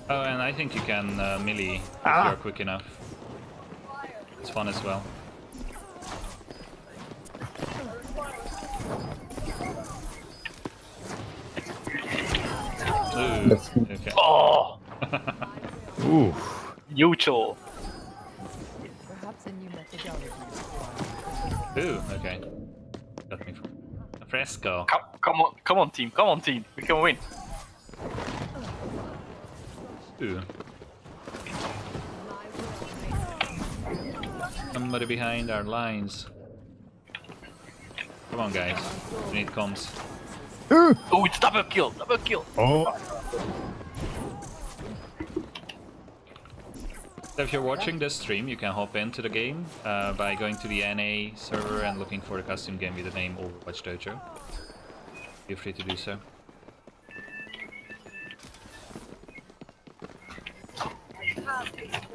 Oh, and I think you can melee if you're quick enough. It's fun as well. Ooh, That's good. okay. Oh, Ooh. neutral. Perhaps a new methodology. Ooh, okay. Got me from Fresco. Come on, team. We can win. Ooh. Somebody behind our lines. Come on, guys. We need comms. Oh, it's double kill. Oh, So if you're watching this stream, you can hop into the game by going to the NA server and looking for the custom game with the name Overwatchdojo. Feel free to do so.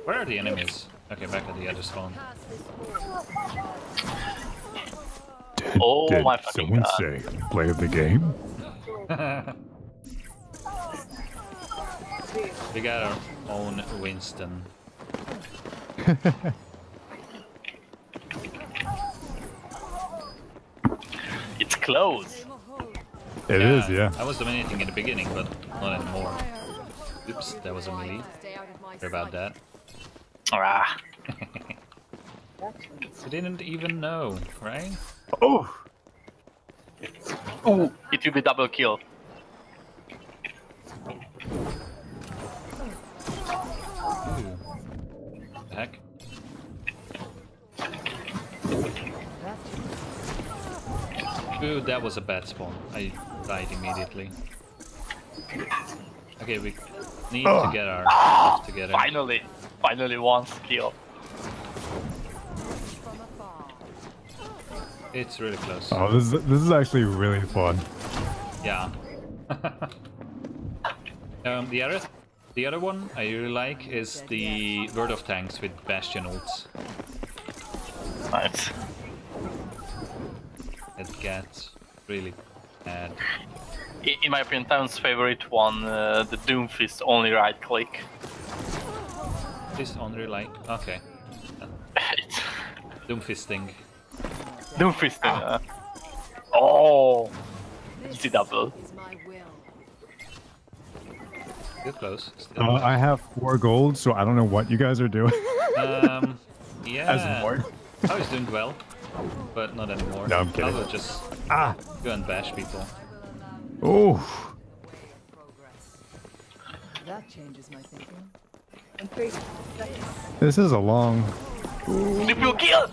Where are the enemies? Okay, back at the other spawn. Oh did my fucking someone god. say play the game? We got our own Winston. It's close. It is, yeah. I was dominating in the beginning, but not anymore. Oops, that was a melee. Sorry about that. Ah, You didn't even know, right? Oh, ooh, it will be double kill. Ooh. The heck? Ooh, that was a bad spawn. I died immediately. Okay, we need to get our stuff together. Finally one skill. It's really close. oh, this is actually really fun. Yeah. The other one I really like is the Word of Tanks with Bastion ults. Nice. It gets really bad. In my opinion, Town's favorite one, the Doomfist, only right click. This only like okay. Doomfisting. Doomfisting. Oh, easy double. Is my will. You're close. Still I have 4 gold, so I don't know what you guys are doing. Yeah. As more. I was doing well, but not anymore. No, I'm kidding. I will just go and bash people. Oh. That changes my thinking. And 3 seconds. This is a long. Lucio kill!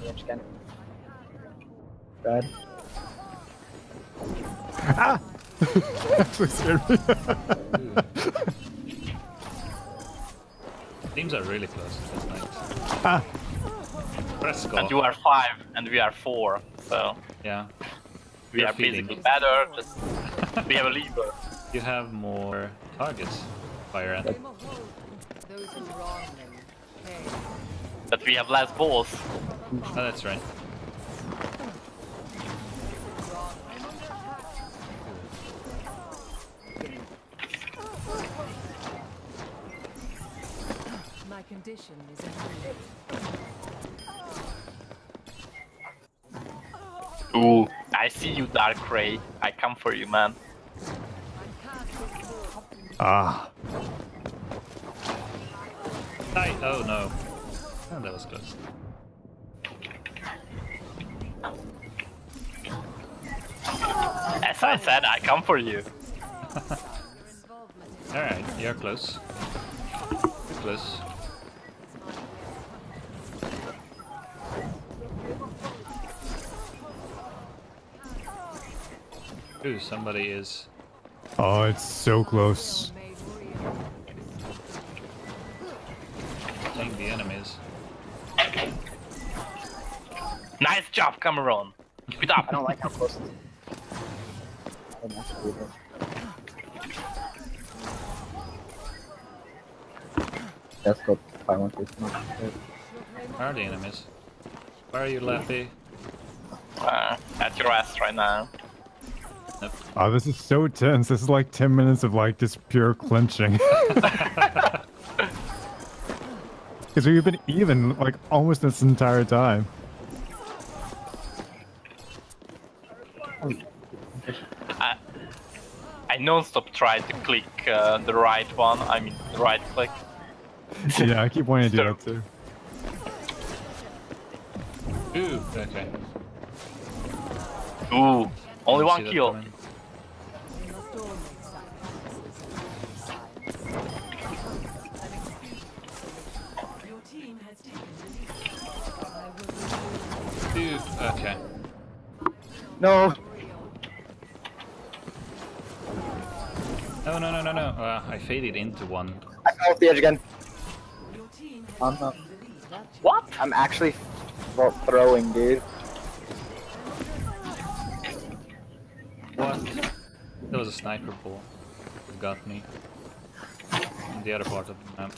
Bad. Actually scared me. Teams are really close. That's nice. Press go. And you are 5, and we are 4, so Yeah. we You're are feeling basically it. better. Just we have a lever. You have more targets. Fire at. Those who wrong them pay. But we have less balls. Oh, that's right. My condition is improved. Ooh, I see you, Dark Ray. I come for you, man. Ah. Oh no. Oh, that was close. As I said, I come for you. Alright, you're close. You're close. Ooh, somebody is. Oh, it's so close. Playing the enemies. Nice job, Cameron. Keep it up. I don't like how close it is. I don't actually do this. That's got 513. Where are the enemies? Where are you, Lappy? At your ass right now. Nope. Oh, this is so tense. This is like 10 minutes of like just pure clinching. Because we've been even like almost this entire time. I non-stop try to click the right one. I mean, the right click. Yeah, I keep wanting to do that too. Ooh, okay. Ooh, only Didn't one see that kill. coming. We must all make sacrifices. Your team has taken the lead. I will Ooh, okay. No! No, no, no, no, no. I faded into one. I fell off the edge again. Your team has I'm not. taken the lead. That What? I'm actually throwing, dude. What? There was a sniper ball. It got me. In the other part of the map.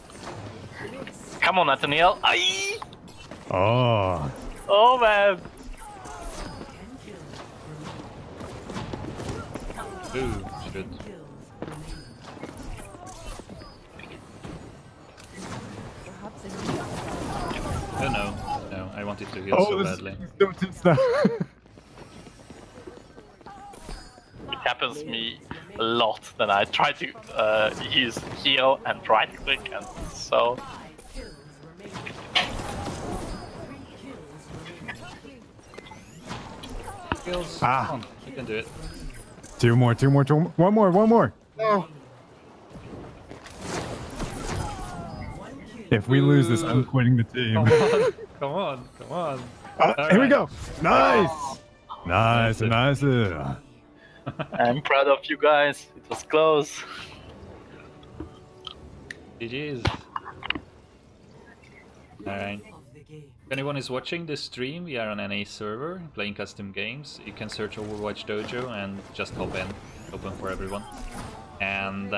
Come on, Nathaniel. Aye! Oh. Oh man. Ooh, shit. perhaps in you. Oh no, no, I wanted to heal Oh, so this badly. is so tense now. It happens to me a lot that I try to use heal and right click and so. Kills. Ah. Come on, you can do it. Two more. One more. No! If we lose this, I'm quitting the team. Come on, come on. Here we go. Nice. Nice. Nice. I'm proud of you guys. It was close. GG's. Alright. If anyone is watching this stream, we are on NA server, playing custom games. You can search Overwatchdojo and just hop in. Open for everyone. And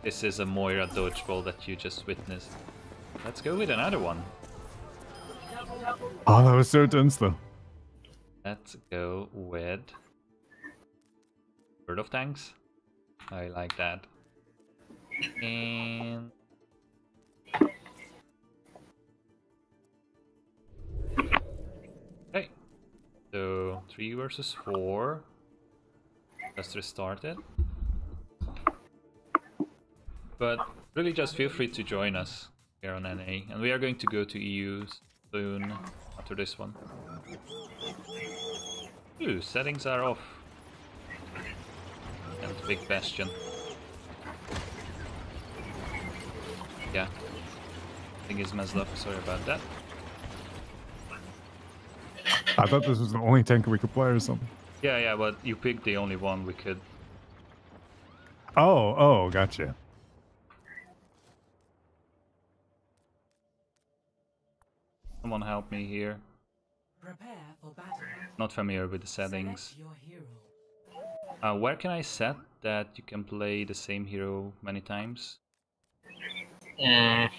this is a Moira dodgeball that you just witnessed. Let's go with another one. Oh, that was so tense though. Let's go with Bird of Tanks. I like that. And okay, so 3 versus 4. Just restarted. But really, just feel free to join us here on NA, and we are going to go to EU soon after this one. Ooh, settings are off. And big bastion. Yeah, thing is messed up. Sorry about that. I thought this was the only tank we could play or something. Yeah, but you picked the only one we could. Oh, gotcha. Someone help me here. Prepare for battle. Not familiar with the settings. Select your hero. Where can I set that you can play the same hero many times? I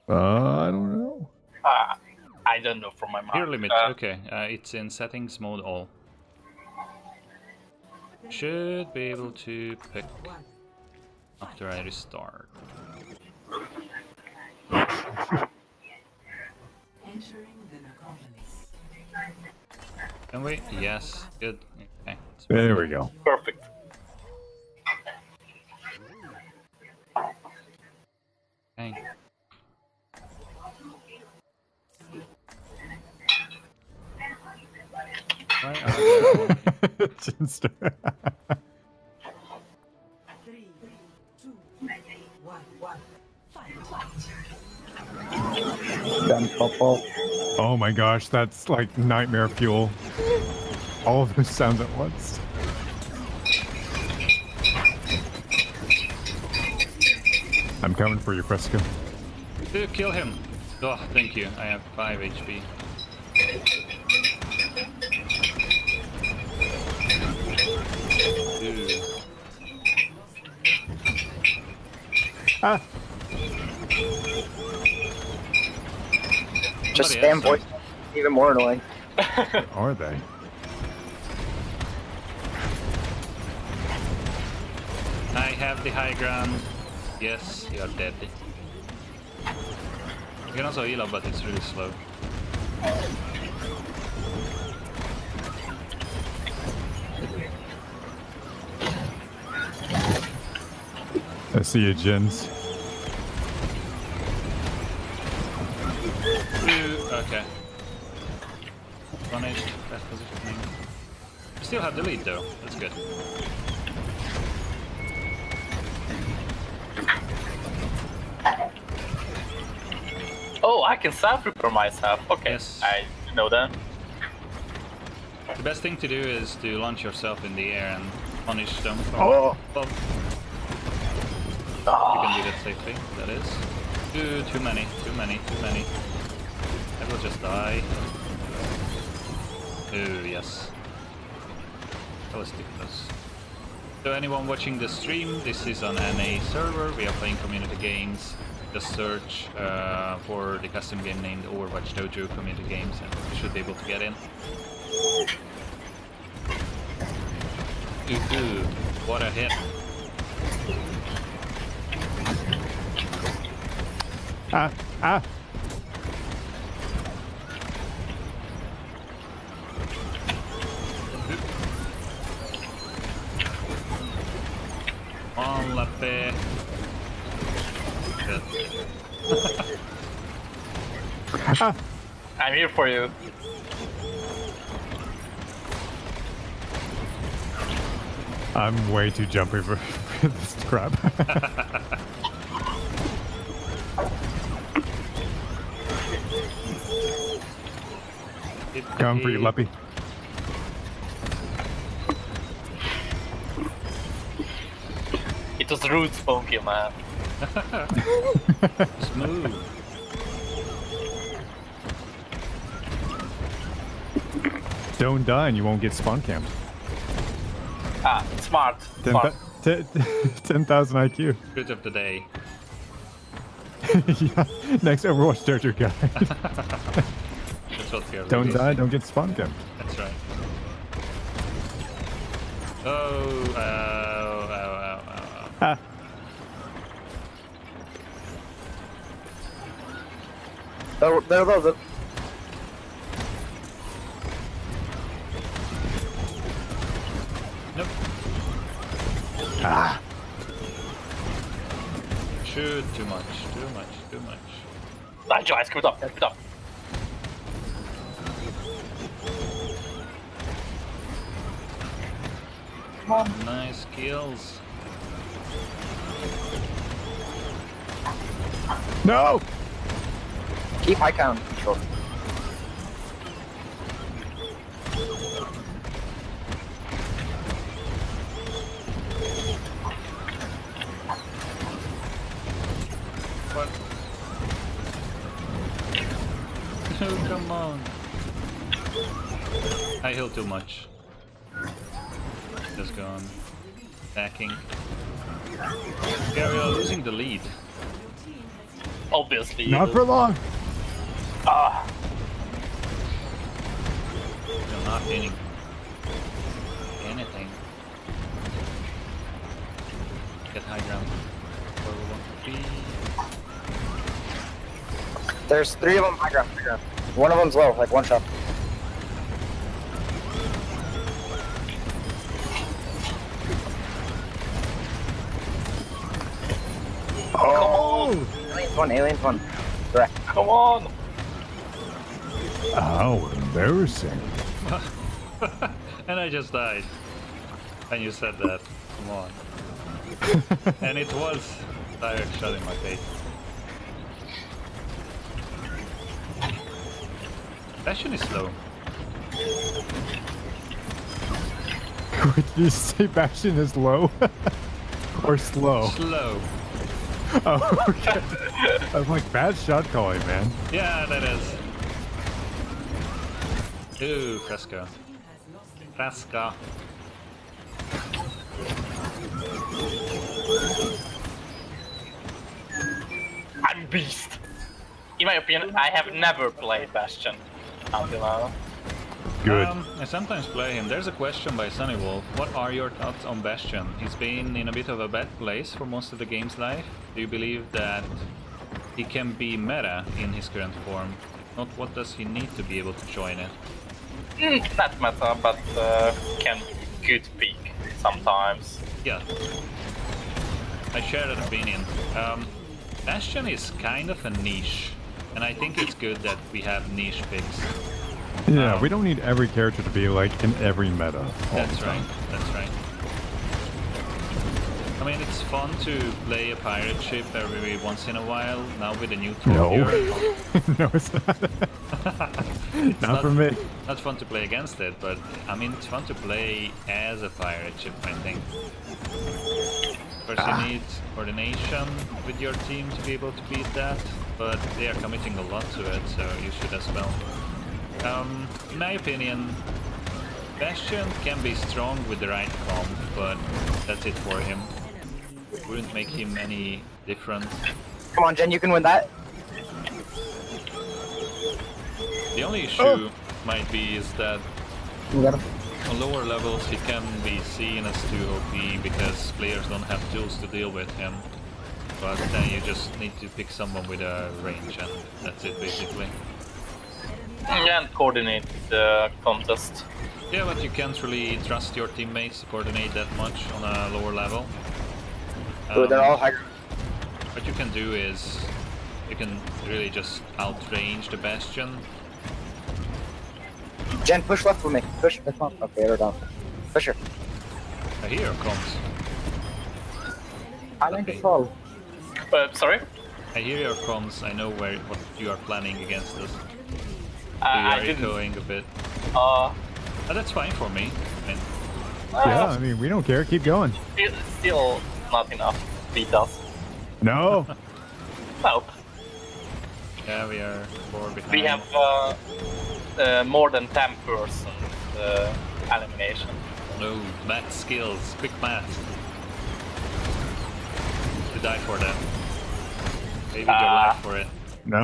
don't know. I don't know from my mind. Hero limit, okay. It's in settings mode all. Should be able to pick after I restart. Entering the necropolis. Can we? Yes, good. Okay. There we go. Perfect. Okay. Why are there Jinster. 3, 2, 1. Fight. Done, Popo. Oh my gosh, that's like nightmare fuel. All of those sounds at once. I'm coming for you, Fresco. Dude, kill him! Oh, thank you. I have 5 HP. Dude. Ah! Just Somebody spam else, voice. Even more annoying. Are they? I have the high ground. Yes, you are dead. You can also heal up, but it's really slow. I see you, Jins. Okay. Punished, best positioning. We still have the lead though, that's good. Oh, I can self-repair myself. Okay, Yes. I didn't know that. The best thing to do is to launch yourself in the air and punish them from Oh. above. You can do that safely, that is. Too many. I will just die. Oh, yes. That was too close. So anyone watching the stream, this is on NA server, we are playing community games. Just search for the custom game named Overwatchdojo community games and you should be able to get in. Ooh, what a hit. Ah! On Lappe. I'm here for you. I'm way too jumpy for this crap. Come for you, Leppy. It was rude spunky, man. Smooth. Don't die and you won't get spawn camped. Ah, smart. 10,000 IQ. Good of the day. Yeah, next Overwatch Dojo guy. That's what we are Don't really die, don't get spawn camped. That's right. Oh, There. Nope. Ah. Shoot, too much. Nice, guys, keep it up. Nice kills. No! Keep high count control. What? Oh, come on. I heal too much. Just gone. Backing. Yeah, we are losing the lead. Obviously. Not for long. Ah, You're not gaining anything. Get high ground. Where we want to be. There's 3 of them high ground. One of them's low, like one shot. Oh! Alien's one. Correct. come on. How embarrassing. And I just died. And you said that. Come on. And it was direct shot in my face. Bastion is slow. Did you say Bastion is low? Or slow? Slow. Oh, okay. I'm like, bad shot calling, man. Yeah, that is. Ooh, Fresco. Fresco. I'm beast. In my opinion, I have never played Bastion until now. Good. I sometimes play him. There's a question by Sunny Wolf. What are your thoughts on Bastion? He's been in a bit of a bad place for most of the game's life. Do you believe that he can be meta in his current form? If not, what does he need to be able to join it? Not meta, but can good peak sometimes. Yeah. I share that opinion. Bastion is kind of a niche. And I think it's good that we have niche picks. Yeah, we don't need every character to be like in every meta. That's right, that's right. I mean, it's fun to play a pirate ship every once in a while, now with a new No. Tokyo. No, it's not. Not for me. Not fun to play against it, but I mean, it's fun to play as a pirate ship, I think. First you need coordination with your team to be able to beat that, but they are committing a lot to it, so you should as well. In my opinion, Bastion can be strong with the right comp, but that's it for him. Wouldn't make him any different. Come on, Jen, you can win that. The only issue might be is that You got him. on lower levels he can be seen as too OP because players don't have tools to deal with him. But then you just need to pick someone with a range and that's it basically. And coordinate the contest. Yeah, but you can't really trust your teammates to coordinate that much on a lower level. They're all high. What you can do is you can really just outrange the Bastion. Jen, push left for me. Push. Come on. Okay, they're down. Push her. I hear your comms. I think it's all. Sorry? I hear your comms. I know what you are planning against us. I You are didn't. echoing a bit. Uh, But that's fine for me. I mean, Yeah, I mean, we don't care. Keep going. still not enough to beat us. No. Nope. yeah, we are 4 behind. We have more than 10% elimination. No, math skills, quick math. To die for that. Maybe your life for it. No.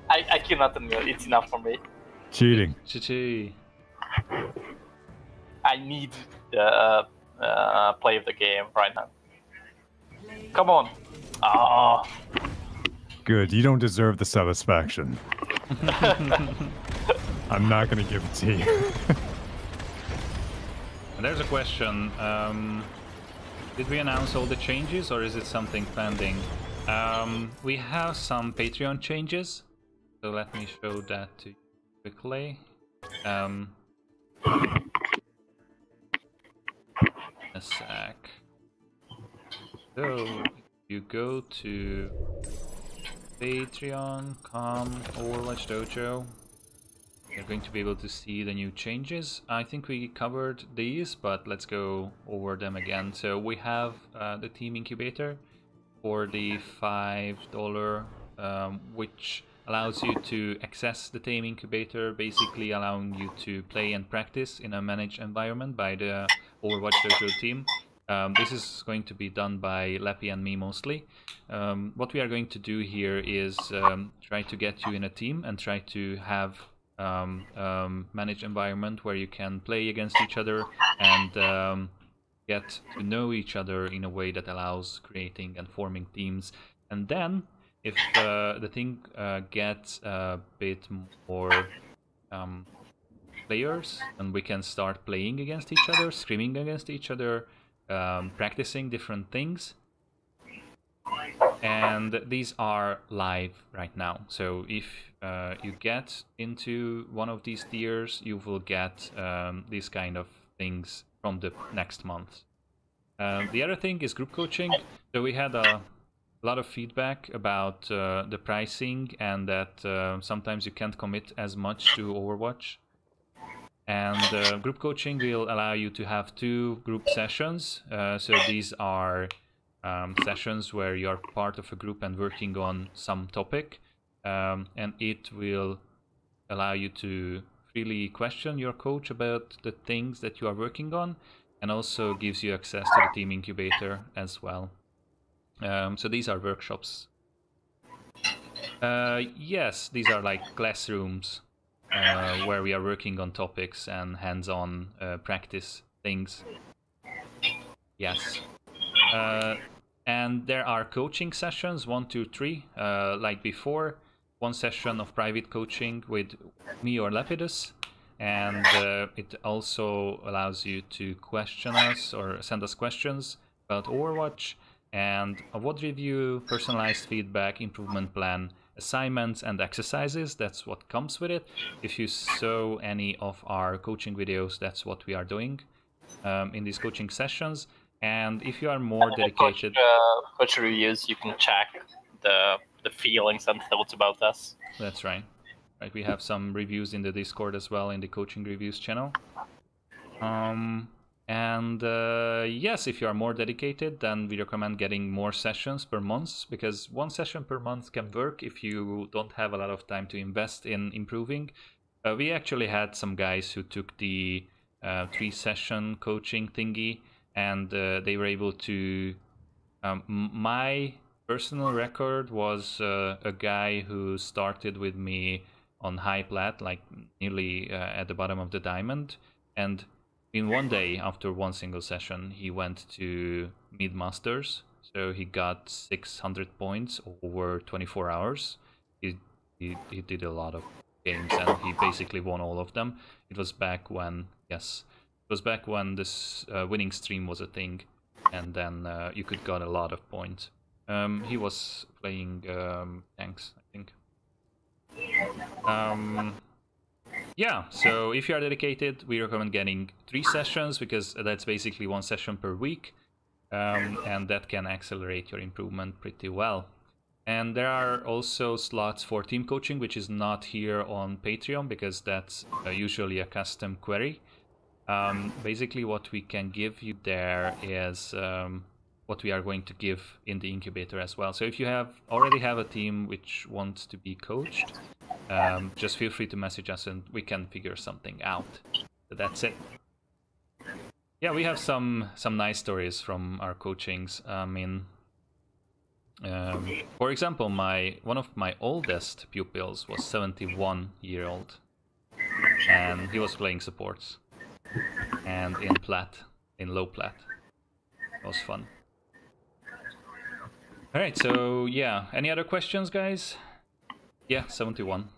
I cannot admit it's enough for me. Cheating. Chi-chi. I need the play of the game right now. Come on. Oh. Good. You don't deserve the satisfaction. I'm not going to give it to you. And there's a question. Did we announce all the changes, or is it something pending? We have some Patreon changes, so let me show that to you quickly. A sec. So you go to Patreon.com Overwatchdojo. You're going to be able to see the new changes. I think we covered these, but let's go over them again. So we have the team incubator for the $5, which allows you to access the team incubator, basically allowing you to play and practice in a managed environment by the Overwatchdojo team. This is going to be done by Leppy and me mostly. What we are going to do here is try to get you in a team and try to have managed environment where you can play against each other and get to know each other in a way that allows creating and forming teams. And then if the thing gets a bit more players, and we can start playing against each other, scrimming against each other, practicing different things. And these are live right now, so if you get into one of these tiers, you will get these kind of things from the next month. The other thing is group coaching. So we had a lot of feedback about the pricing, and that sometimes you can't commit as much to Overwatch. And group coaching will allow you to have 2 group sessions. So these are sessions where you're part of a group and working on some topic, and it will allow you to freely question your coach about the things that you are working on, and also gives you access to the team incubator as well. So these are workshops. Yes, these are like classrooms where we are working on topics and hands-on practice things. Yes. And there are coaching sessions, 1, 2, 3, like before. 1 session of private coaching with me or Lepidus, and it also allows you to question us or send us questions about Overwatch, and a WOD review, personalized feedback, improvement plan, assignments and exercises. That's what comes with it. If you saw any of our coaching videos, that's what we are doing in these coaching sessions. And if you are more dedicated, coach reviews, you can check the feelings and thoughts about us. That's right. Right, we have some reviews in the Discord as well, in the coaching reviews channel. Yes, if you are more dedicated, then we recommend getting more sessions per month, because 1 session per month can work if you don't have a lot of time to invest in improving. We actually had some guys who took the 3-session coaching thingy, and they were able to... my personal record was a guy who started with me on high plat, like nearly at the bottom of the diamond, and in 1 day, after 1 single session, he went to mid masters. So he got 600 points over 24 hours. He did a lot of games, and he basically won all of them. It was back when, yes, it was back when this winning stream was a thing, and then you could get a lot of points. He was playing tanks, I think. Yeah, so if you are dedicated, we recommend getting 3 sessions, because that's basically 1 session per week, and that can accelerate your improvement pretty well. And there are also slots for team coaching, which is not here on Patreon, because that's usually a custom query. Basically what we can give you there is what we are going to give in the incubator as well. So if you already have a team which wants to be coached, just feel free to message us and we can figure something out. So that's it. Yeah, we have some nice stories from our coachings. I mean, for example, one of my oldest pupils was 71-year-old, and he was playing supports and in plat. in low plat. That was fun. All right, so yeah, any other questions, guys? Yeah, 71.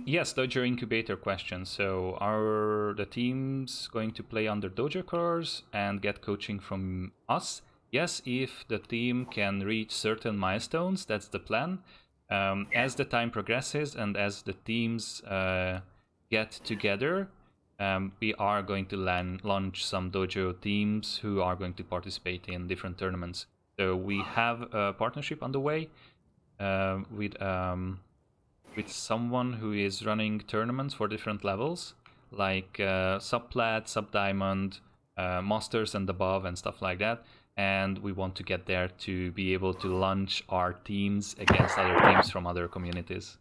Yes, Dojo incubator question. So are the teams going to play under Dojo colors and get coaching from us? Yes, if the team can reach certain milestones, that's the plan. As the time progresses and as the teams get together, we are going to launch some Dojo teams who are going to participate in different tournaments. So we have a partnership on the way with someone who is running tournaments for different levels, like sub-plat, sub-diamond, masters and above and stuff like that. And we want to get there to be able to launch our teams against other teams from other communities.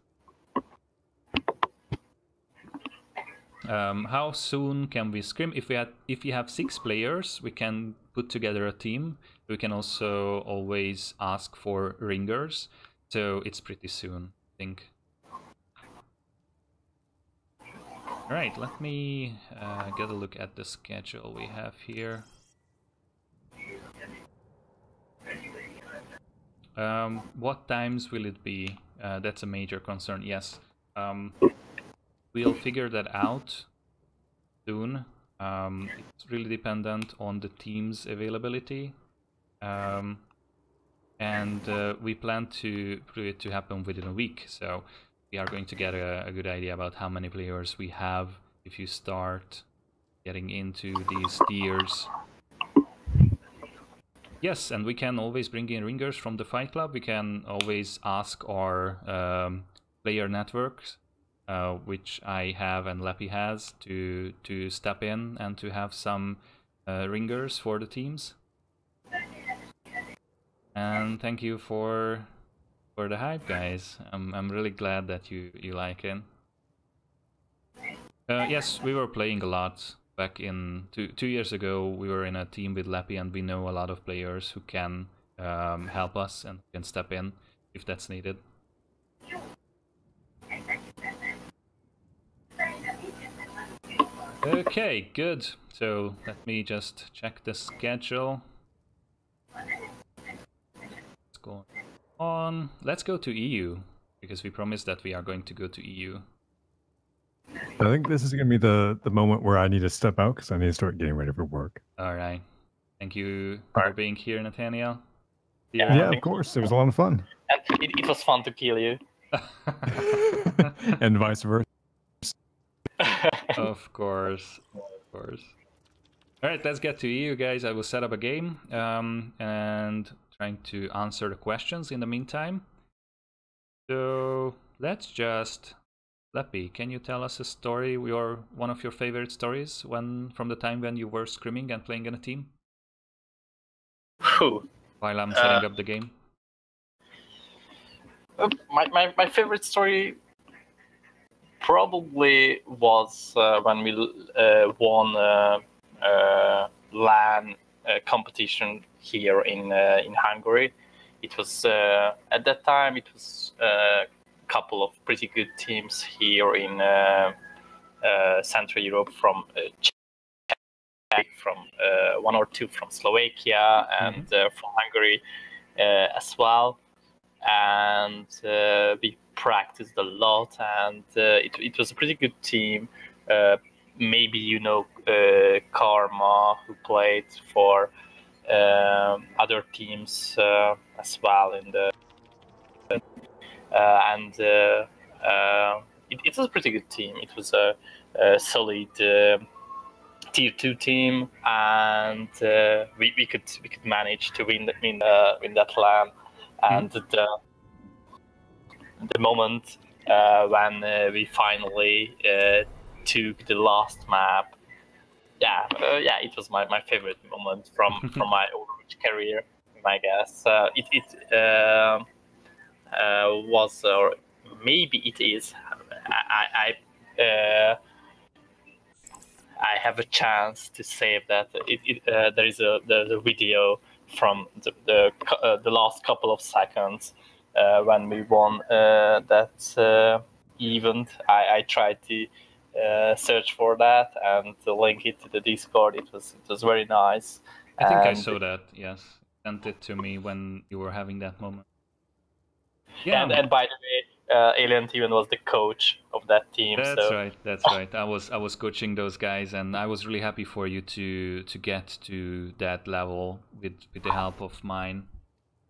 How soon can we scrim? If we have 6 players, we can put together a team. We can also always ask for ringers, so it's pretty soon, I think. All right, let me get a look at the schedule we have here. What times will it be? That's a major concern. Yes, we'll figure that out soon. It's really dependent on the team's availability, and we plan for it to happen within a week. So we are going to get a good idea about how many players we have if you start getting into these tiers. Yes, and we can always bring in ringers from the Fight Club. We can always ask our player networks, which I have and Leppy has, to step in and to have some ringers for the teams. And thank you for the hype, guys. I'm really glad that you like it. Yes, we were playing a lot back in 2 years ago. We were in a team with Leppy, and we know a lot of players who can help us and can step in if that's needed. Okay, good. So let me just check the schedule. What's going on? Let's go to EU, because we promised that we are going to go to EU. I think this is going to be the moment where I need to step out because I need to start getting ready for work. All right. Thank you for being here, Nathaniel. Yeah, of course. It was a lot of fun. And it was fun to kill you. And vice versa. Of course. Of course. All right, let's get to EU, guys. I will set up a game and trying to answer the questions in the meantime. So let's just... Leppy, can you tell us a story, one of your favorite stories from the time when you were scrimming and playing in a team? While I'm setting up the game. My favorite story probably was when we won LAN competition here in Hungary. It was at that time it was couple of pretty good teams here in Central Europe, from Czech, from 1 or 2 from Slovakia, and from Hungary as well. And we practiced a lot, and it was a pretty good team. Maybe you know Karma, who played for other teams as well in the it was a pretty good team. It was a solid tier 2 team, and we could manage to win that LAN. And the moment when we finally took the last map, it was my favorite moment from my Overwatch career, I guess. It was, or maybe it is. I have a chance to say that there's a video from the last couple of seconds when we won that event. I tried to search for that and to link it to the Discord. It was very nice. I think I And- saw that. Yes, sent it to me when you were having that moment. Yeah, And by the way, Alien Steven was the coach of that team. that's so. right. That's right. I was coaching those guys, and I was really happy for you to get to that level with the help of mine.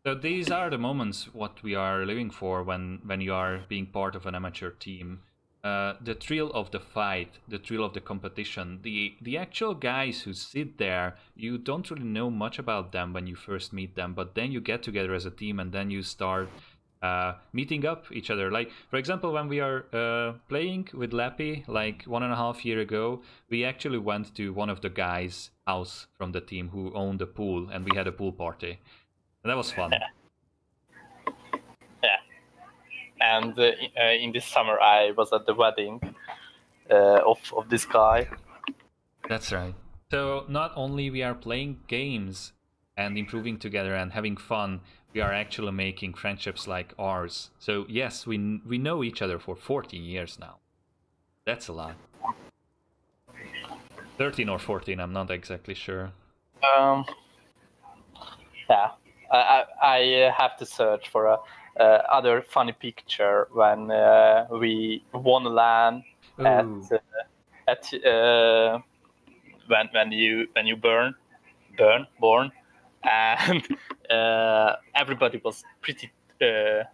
So these are the moments what we are living for when you are being part of an amateur team. The thrill of the fight, the thrill of the competition, the actual guys who sit there, you don't really know much about them when you first meet them, but then you get together as a team and then you start meeting up each other. Like, for example, when we are playing with Lappy, like 1.5 years ago, we actually went to one of the guys' house from the team who owned a pool, and we had a pool party. And that was fun. Yeah. And in this summer, I was at the wedding of this guy. That's right. So not only we are playing games and improving together and having fun, we are actually making friendships like ours. So yes, we know each other for 14 years now. That's a lot. 13 or 14, I'm not exactly sure. Yeah, I have to search for a other funny picture when we won LAN at when you born, and everybody was pretty at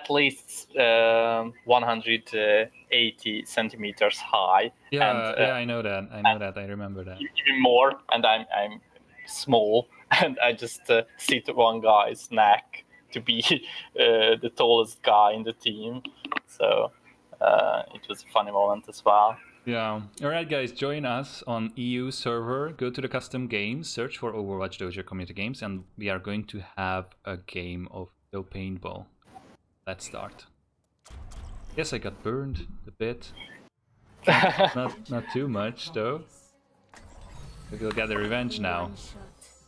least 180 centimeters high. Yeah, and, yeah, I know that. I remember that. Even more, and I'm small, and I just sit one guy's neck to be the tallest guy in the team. So it was a funny moment as well. Yeah. Alright guys, join us on EU server, go to the custom games, search for Overwatchdojo community games, and we are going to have a game of no paintball. Let's start. Yes, I got burned a bit. Not too much though. We'll get the revenge now.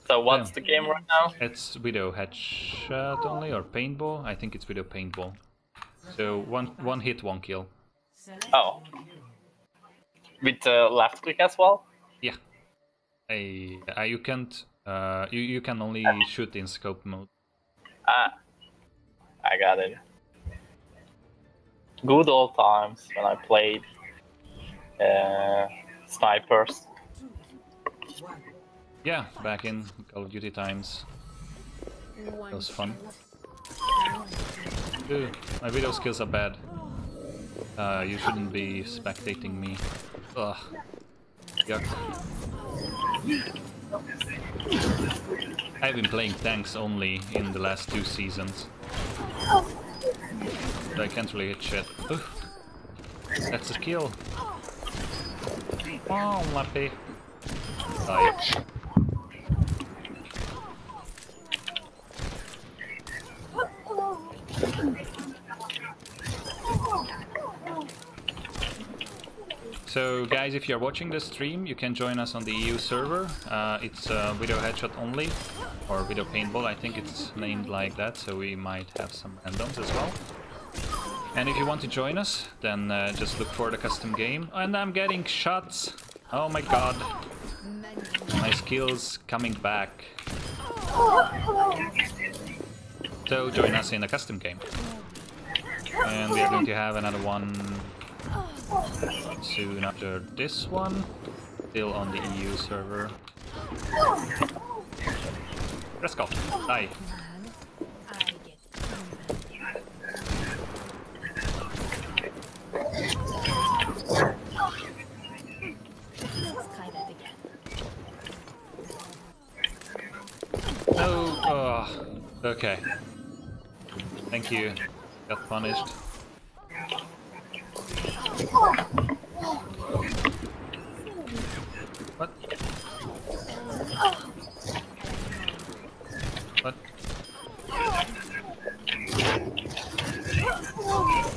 So what's the game right now? It's Widow headshot only, or paintball? I think it's Widow paintball. So one hit, one kill. Oh. With left click as well? Yeah. You can't. You can only shoot in scope mode. Ah, I got it. Good old times when I played snipers. Yeah, back in Call of Duty times. That was fun. Ooh, my video skills are bad. You shouldn't be spectating me. Ugh. Yuck. I've been playing tanks only in the last 2 seasons. So I can't really hit shit. Oof. That's a kill. Oh, Lappy. Die. So guys, if you're watching the stream, you can join us on the EU server. It's Widow Headshot only, or Widow Paintball, I think it's named like that, so we might have some randoms as well. And if you want to join us, then just look for the custom game. And I'm getting shots! Oh my god. My skills coming back. So join us in a custom game. And we are going to have another one soon after this one, still on the EU server. Let's go. Die. No. Oh, okay. Thank you. Got punished. What? What?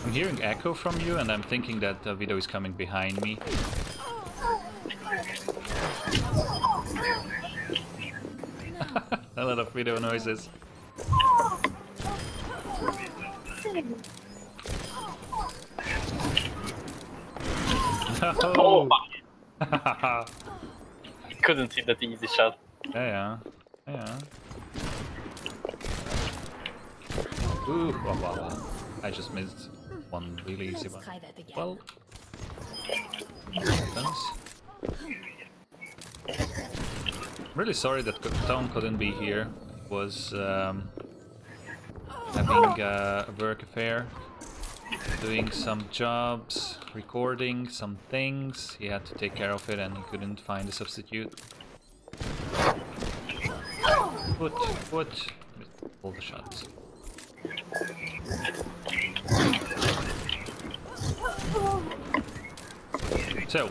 I'm hearing echo from you, and I'm thinking that the video is coming behind me. A lot of video noises. Oh my! yeah, Couldn't see that easy shot. yeah. Ooh, wow. I just missed one really easy one. Try that again. Well, happens. I'm really sorry that Tom couldn't be here. He was having a work affair, doing some jobs, recording some things. He had to take care of it and he couldn't find a substitute. What? All the shots. So,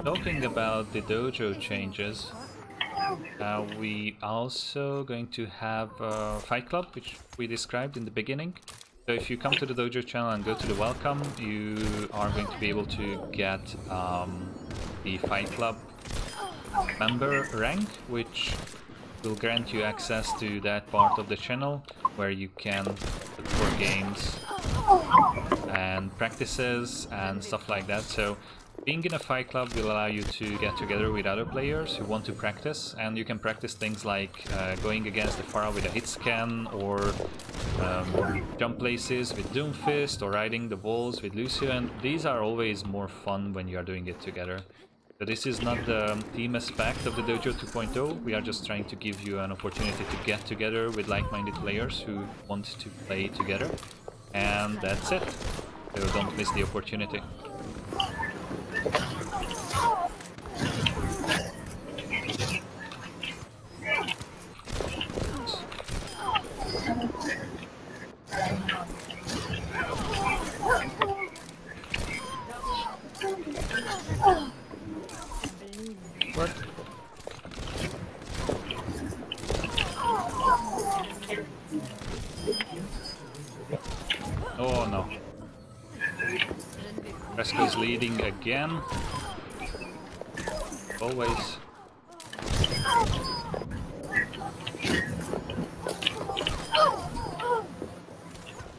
talking about the dojo changes, we also going to have a fight club, which we described in the beginning. So if you come to the dojo channel and go to the welcome, you are going to be able to get the fight club member rank, which will grant you access to that part of the channel where you can look for games and practices and stuff like that. So being in a fight club will allow you to get together with other players who want to practice, and you can practice things like going against the Pharah with a hit scan, or jump places with Doomfist, or riding the walls with Lucio, and these are always more fun when you are doing it together. So this is not the team aspect of the Dojo 2.0, we are just trying to give you an opportunity to get together with like-minded players who want to play together. And that's it. So don't miss the opportunity. What? Oh no. Fresco is leading again. Always.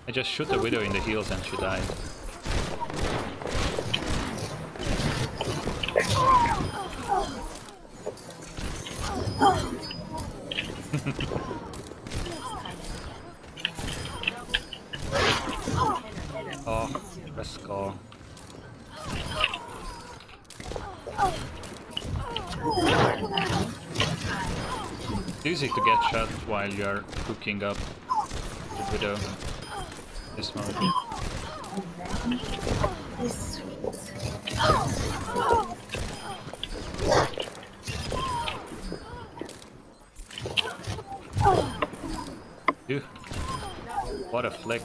I just shoot the Widow in the heels and she died. Oh, let's go. It's easy to get shot while you're cooking up the Widow. This mode. Dude, what a flick.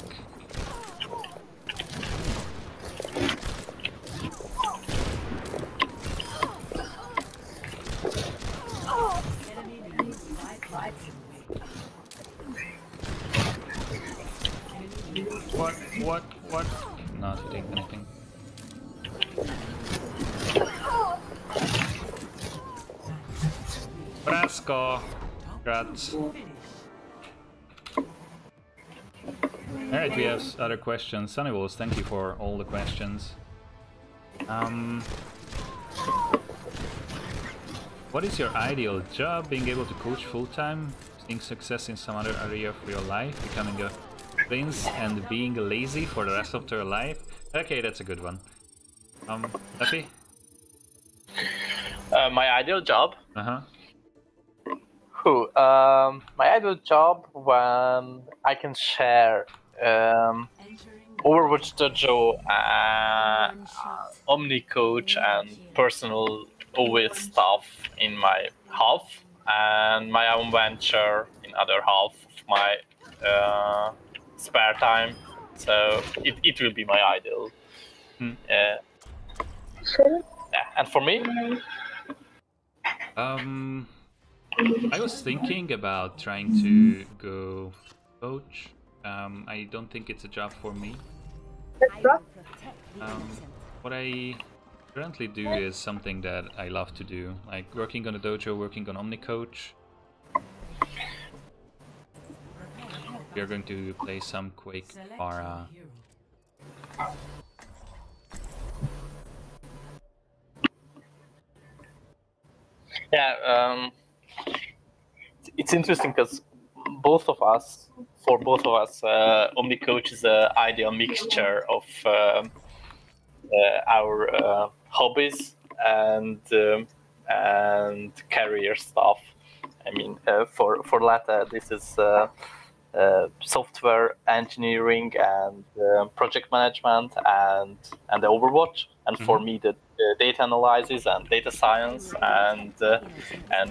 What? Not hitting anything. Fresco! Congrats. Alright, we have other questions. Sunnywolves, thank you for all the questions. What is your ideal job? Being able to coach full-time? Seeing success in some other area of your life? Becoming a prince and being lazy for the rest of their life? Okay, that's a good one. Happy? My ideal job? Uh-huh. My ideal job when I can share Overwatchdojo, Omnicoach and personal OS stuff in my half, and my own venture in other half of my spare time. So it will be my ideal. Yeah, and for me? I was thinking about trying to go coach. I don't think it's a job for me. What I currently do is something that I love to do, like working on a dojo, working on Omnicoach. We are going to play some Quake Pharah. Yeah, it's interesting because both of us, OmniCoach is an ideal mixture of our hobbies and career stuff. I mean, for Lata, this is software engineering and project management and the Overwatch, and for me the data analysis and data science and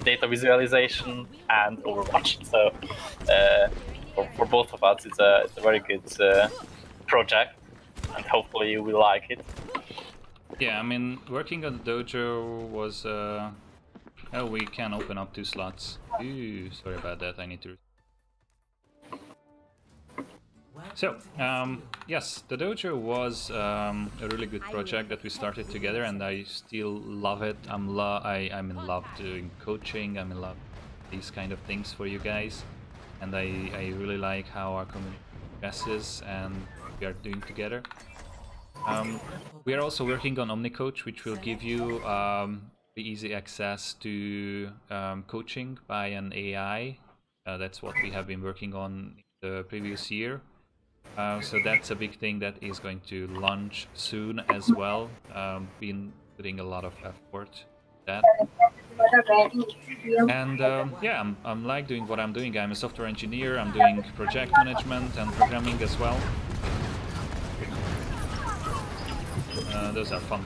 data visualization and Overwatch. So for both of us, it's a very good project, and hopefully you will like it. Yeah, I mean, working on the dojo was oh, we can open up 2 slots. Ooh, sorry about that, I need to... So, yes, the dojo was a really good project that we started together, and I still love it. I'm in love doing coaching, I'm in love with these kind of things for you guys, and I really like how our community progresses and we are doing together. We are also working on OmniCoach, which will give you easy access to coaching by an AI. That's what we have been working on the previous year. So that's a big thing that is going to launch soon as well. Been putting a lot of effort to that. And yeah, I'm like doing what I'm doing. I'm a software engineer, I'm doing project management and programming as well. Those are fun.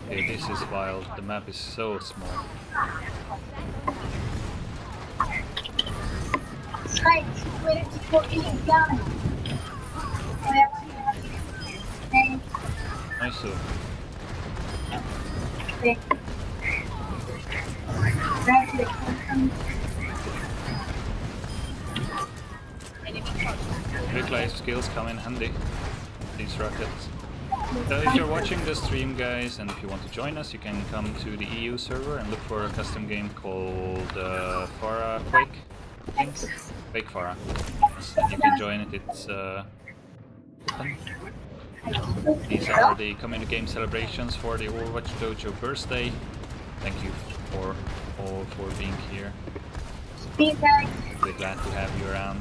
Okay, this is wild. The map is so small. Nice. Quick life skills come in handy. These rockets. So if you're watching the stream, guys, and if you want to join us, you can come to the EU server and look for a custom game called Farah Quake. Quake Farah. And you can join it. It's fun. These are the community game celebrations for the Overwatchdojo birthday. Thank you all for being here. Really glad to have you around.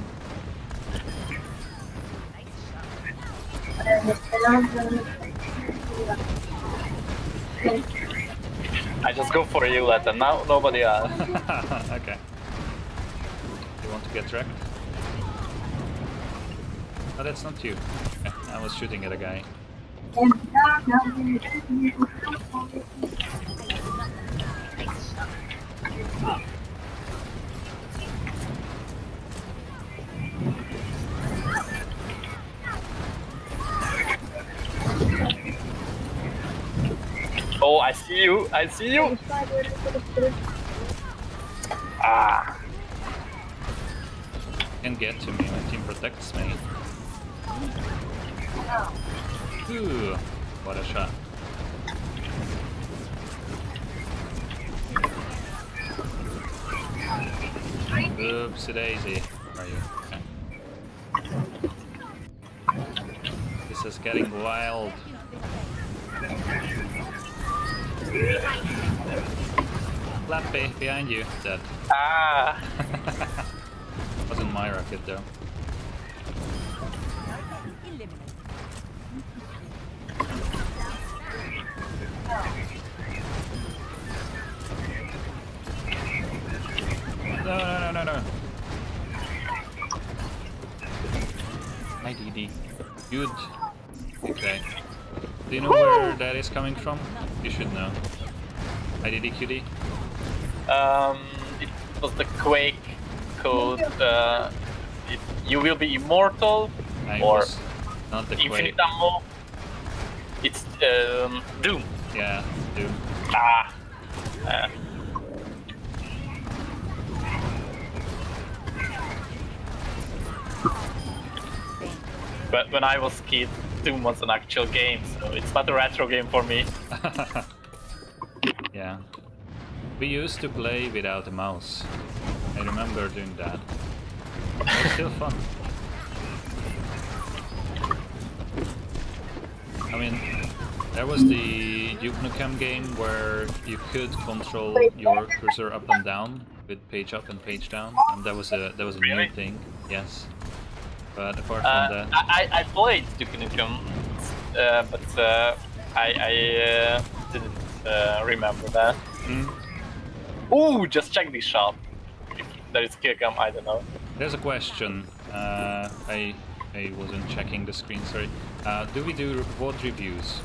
I just go for you, Letta. Now nobody else. Okay. You want to get wrecked? Oh, that's not you. Okay. I was shooting at a guy. Oh, I see you! I see you! Ah! Can't get to me, my team protects me. Ooh, what a shot. Oopsie daisy. Where are you? Okay. This is getting wild. Lappy, behind you, dead. Ah! Wasn't my rocket though. No. Hi DD. Good. Okay. Do you know where that is coming from? You should know. Hi DD QD. It was the Quake code. You will be immortal, or not the infinite Quake. ammo. It's Doom. Yeah, Doom. Ah. But when I was a kid, Doom was an actual game, so it's not a retro game for me. Yeah. We used to play without a mouse. I remember doing that. It was still fun. mean, there was the Duke Nukem game where you could control your cursor up and down with page up and page down, and that was a new thing. Yes. But apart from that, I played Duke Nukem, but I didn't remember that. Ooh, just check this shop. If there is kill cam, I don't know. there's a question. I wasn't checking the screen, sorry. Do we do VOD reviews?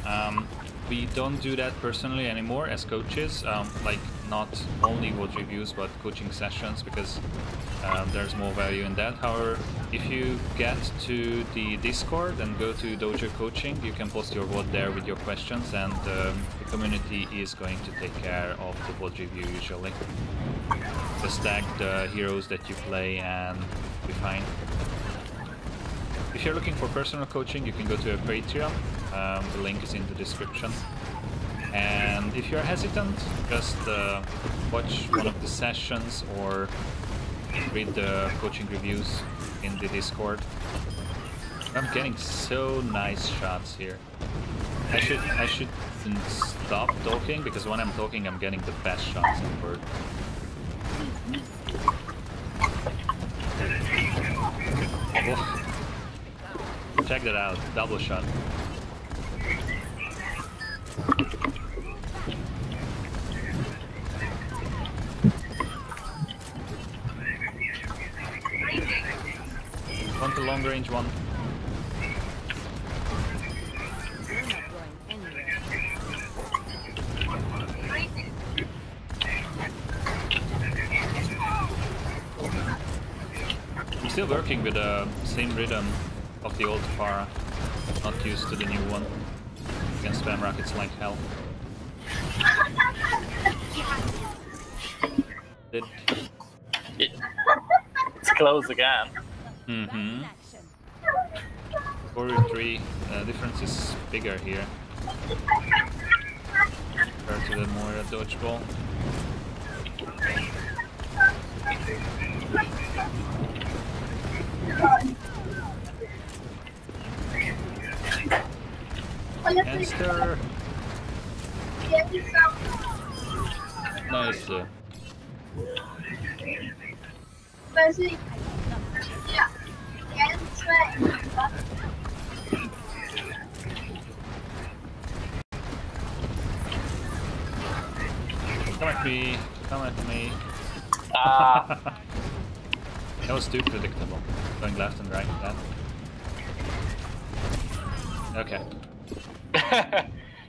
We don't do that personally anymore as coaches, like not only VOD reviews but coaching sessions, because there's more value in that. However, if you get to the Discord and go to Dojo Coaching, you can post your VOD there with your questions, and the community is going to take care of the VOD review usually. Just tag the heroes that you play and be fine. If you're looking for personal coaching, you can go to a Patreon. The link is in the description. And if you're hesitant, just watch one of the sessions or read the coaching reviews in the Discord. I'm getting so nice shots here. I shouldn't stop talking, because when I'm talking, I'm getting the best shots in the world. Oh. Check that out, double shot. Want the long range one? I'm still working with the same rhythm of the old Pharah, not used to the new one. You can spam rockets like hell. It's close again. 4-3, difference is bigger here compared to the Moira dodgeball. Monster! Nice. Come at me, come at me. That was too predictable. Going left and right like that. Okay.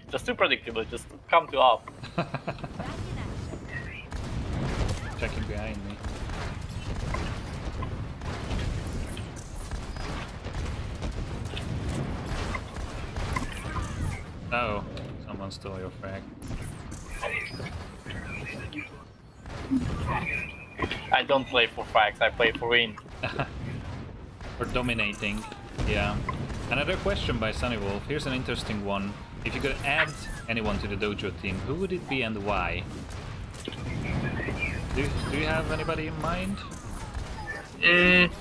Just too predictable, just come to up. Checking behind me. Oh, someone stole your frag. I don't play for facts, I play for win. For dominating, yeah. Another question by Sunny Wolf. Here's an interesting one. If you could add anyone to the dojo team, who would it be and why? Do you have anybody in mind? It's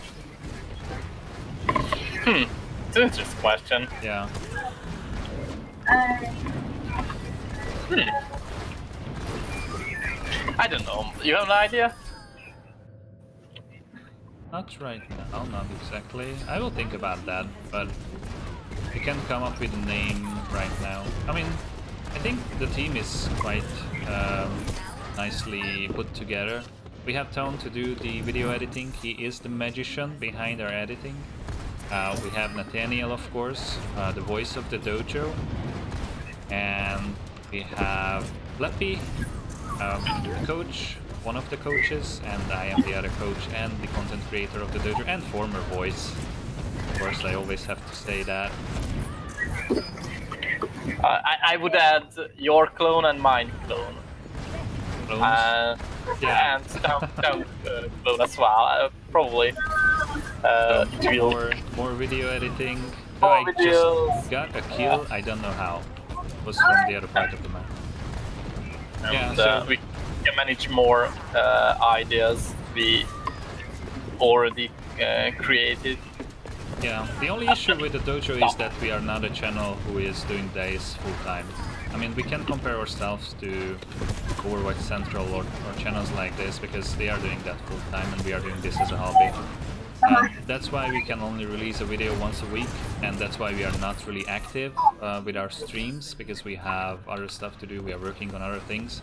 an interesting question. Yeah. I don't know. You have an idea? Not right now, not exactly. I will think about that, but I can't come up with a name right now. I mean, I think the team is quite nicely put together. We have Tone to do the video editing. He is the magician behind our editing. We have Nathaniel, of course, the voice of the dojo. And we have Leppy, the coach, one of the coaches, and I am the other coach and the content creator of the dojo and former voice. Of course, I always have to say that. I would add your clone and mine clone. Clones? Yeah. And Stone clone as well, probably. More video editing. More I videos. just got a kill, I don't know how. It was from the other part of the map. And, so we can manage more ideas we already created. Yeah, the only issue with the dojo is that we are not a channel who is doing days full time. I mean, we can compare ourselves to Overwatch Central or channels like this because they are doing that full time and we are doing this as a hobby. That's why we can only release a video once a week, and that's why we are not really active with our streams because we have other stuff to do, we are working on other things.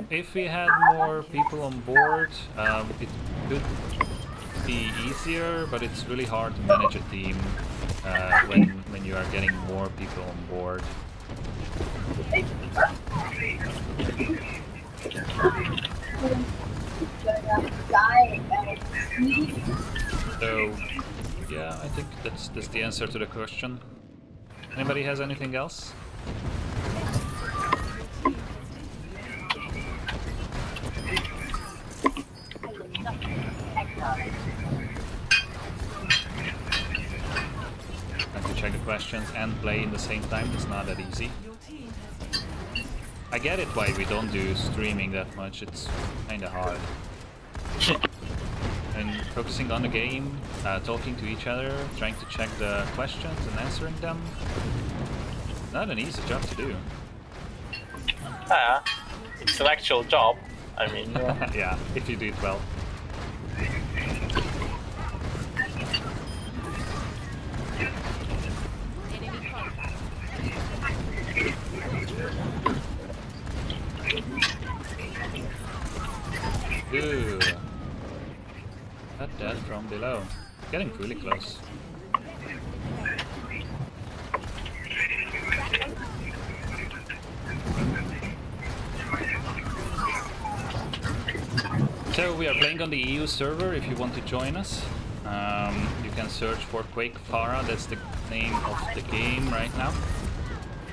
If we had more people on board, it could be easier, but it's really hard to manage a team when you are getting more people on board. So yeah, I think that's the answer to the question. Anybody has anything else? Have to check the questions and play in the same time. It's not that easy. I get it why we don't do streaming that much. It's kinda hard. And focusing on the game, talking to each other, trying to check the questions and answering them. Not an easy job to do. It's an actual job. I mean, yeah, if you do it well. Ooh. Not that from below. Getting really close. So we are playing on the EU server. If you want to join us, you can search for Quake Farah. That's the name of the game right now.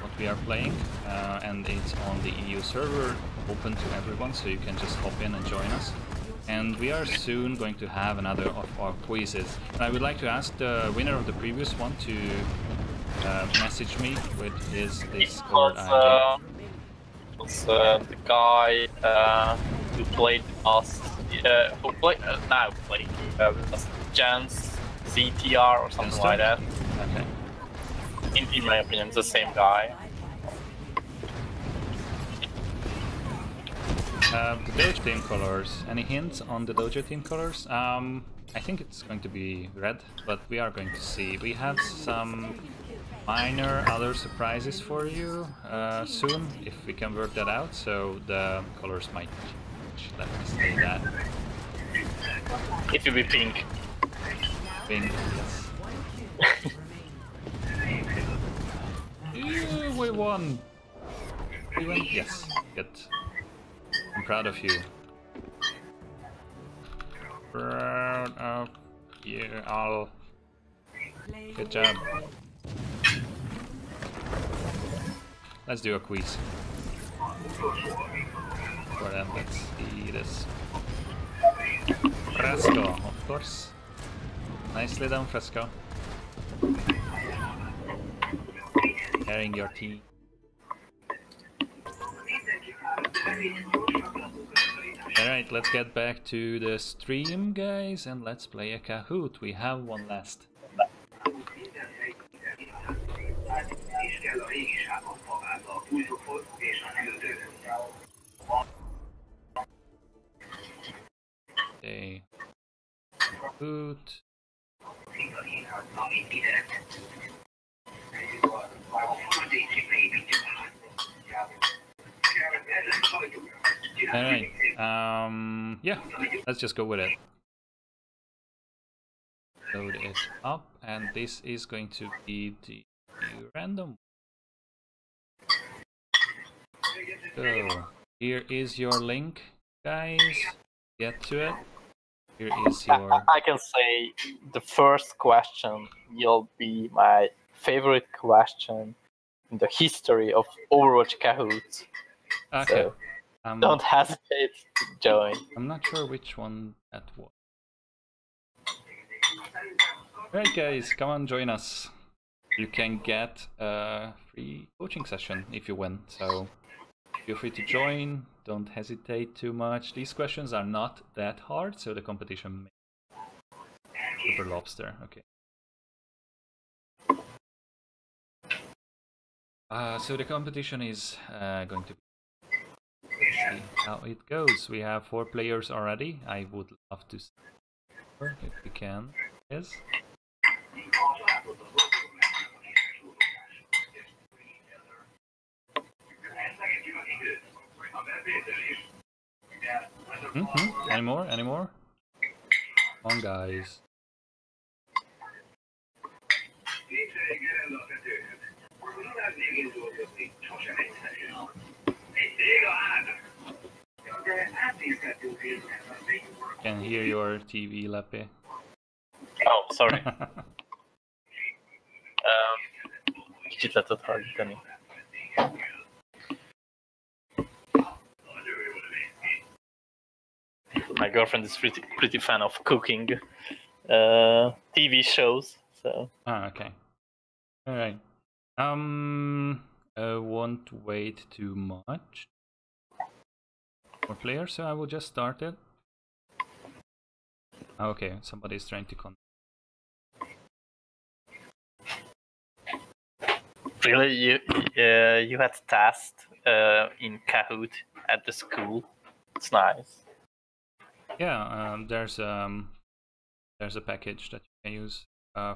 What we are playing, and it's on the EU server, open to everyone, so you can just hop in and join us. And we are soon going to have another of our quizzes. And I would like to ask the winner of the previous one to message me with his Discord ID. It was the guy who played us, who played now playing with us, Jans ZTR or something like that. Okay. In my opinion, it's the same guy. The Dojo team colors. Any hints on the Dojo team colors? I think it's going to be red, but we are going to see. We have some minor other surprises for you soon, if we can work that out. So the colors might change. Let me say that. It will be pink. Pink, yes. Ew, we won! We won? Yes, good. I'm proud of you. Proud of you all. Good job. Let's do a quiz. For that, let's see this. Fresco, of course. Nicely done, Fresco. Carrying your team. Alright, let's get back to the stream, guys, and let's play a Kahoot. We have one last. Okay. Kahoot. Alright, yeah, let's just go with it. Load it up, and this is going to be the random. So, here is your link, guys. Get to it. Here is your... I can say the first question will be my favorite question in the history of Overwatch Kahoot. Okay. So, don't hesitate to join. I'm not sure which one that was. Alright guys, come on, join us. You can get a free coaching session if you win, so feel free to join. Don't hesitate too much. These questions are not that hard, so the competition may... Super Lobster, okay. So the competition is going to be. Let's see how it goes. We have 4 players already. I would love to see if we can. Yes. Any more? Any more? Come on, guys. Can hear your TV, Lepe. Oh, sorry. Kicsit le tudod hallgatni. My girlfriend is pretty fan of cooking TV shows, so. Okay. All right. I won't wait too much. More players, so I will just start it. Okay, somebody's trying to con. Really, you had test in Kahoot at the school. It's nice. Yeah, there's a package that you can use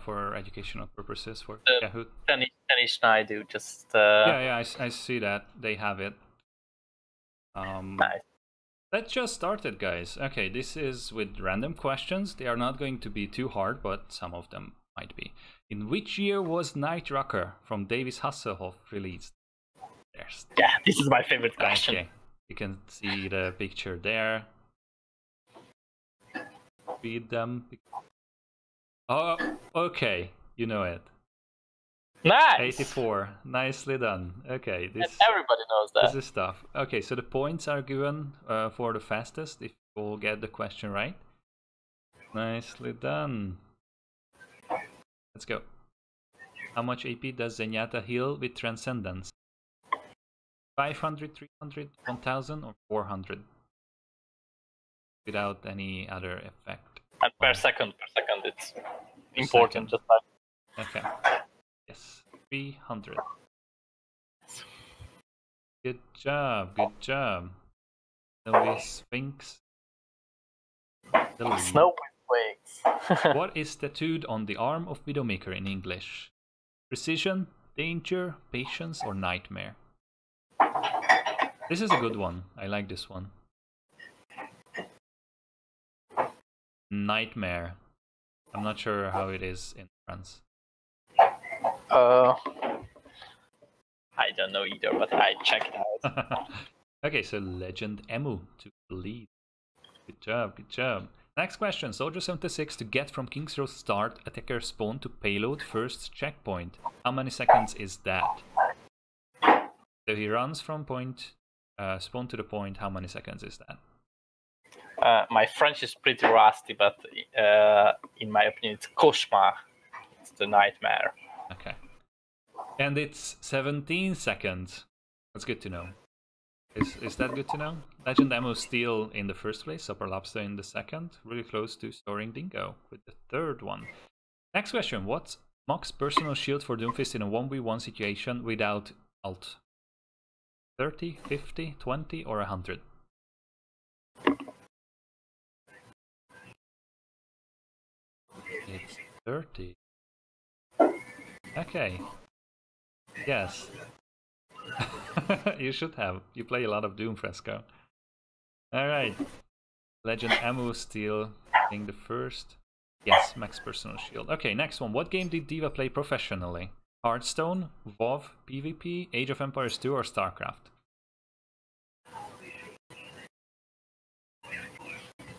for educational purposes for Kahoot. Tennis Naidu just. Yeah, I see that they have it. Nice. Let's just start it, guys. Okay, this is with random questions. They are not going to be too hard, but some of them might be. In which year was Night Rocker from Davis Hasselhoff released? Yeah, this is my favorite question. Okay, you can see the picture there. Read them. Oh, okay, you know it. Nice. 84. Nicely done. Okay, this everybody knows that. This is stuff. Okay, so the points are given for the fastest if you all get the question right. Nicely done. Let's go. How much AP does Zenyatta heal with Transcendence? 500, 300, 1000, or 400? Without any other effect. And per second, it's important. Just like. Okay. Yes, 300. Good job, good job. Snowy Sphinx. Snowy Sphinx. What is tattooed on the arm of Widowmaker in English? Precision, danger, patience, or nightmare? This is a good one. I like this one. Nightmare. I'm not sure how it is in France. I don't know either, but I checked out. Okay, so Legend Emu to the lead. Good job, good job. Next question. Soldier 76 to get from King's Row start, attacker spawn to payload first checkpoint. How many seconds is that? So he runs from point, spawn to the point. How many seconds is that? My French is pretty rusty, but in my opinion, it's cauchemar. It's the nightmare. Okay. And it's 17 seconds. That's good to know. Is that good to know? Legend Ammo Steel in the first place, Upper Lobster in the second. Really close to Soaring Dingo with the third one. Next question. What's Mock's personal shield for Doomfist in a 1v1 situation without ult? 30, 50, 20, or 100? It's 30. Okay. Yes. You should have. You play a lot of Doom, Fresco. Alright. Legend Ammo Steel being the first. Yes, max personal shield. Okay, next one. What game did Diva play professionally? Hearthstone, WoW, PvP, Age of Empires 2, or StarCraft?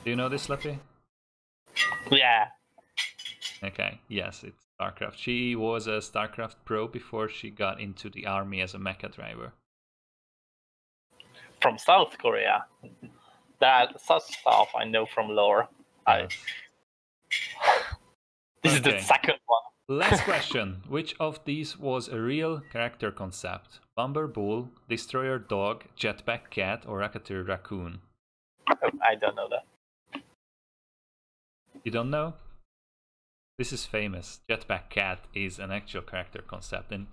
Do you know this, Leppy? Yeah. Okay, yes, it's StarCraft. She was a StarCraft pro before she got into the army as a mecha driver. From South Korea. That such stuff I know from lore. Yes. This is the second one. Last question. Which of these was a real character concept? Bomber Bull, Destroyer Dog, Jetpack Cat, or Racketeer Raccoon? I don't know that. You don't know? This is famous. Jetpack Cat is an actual character concept, and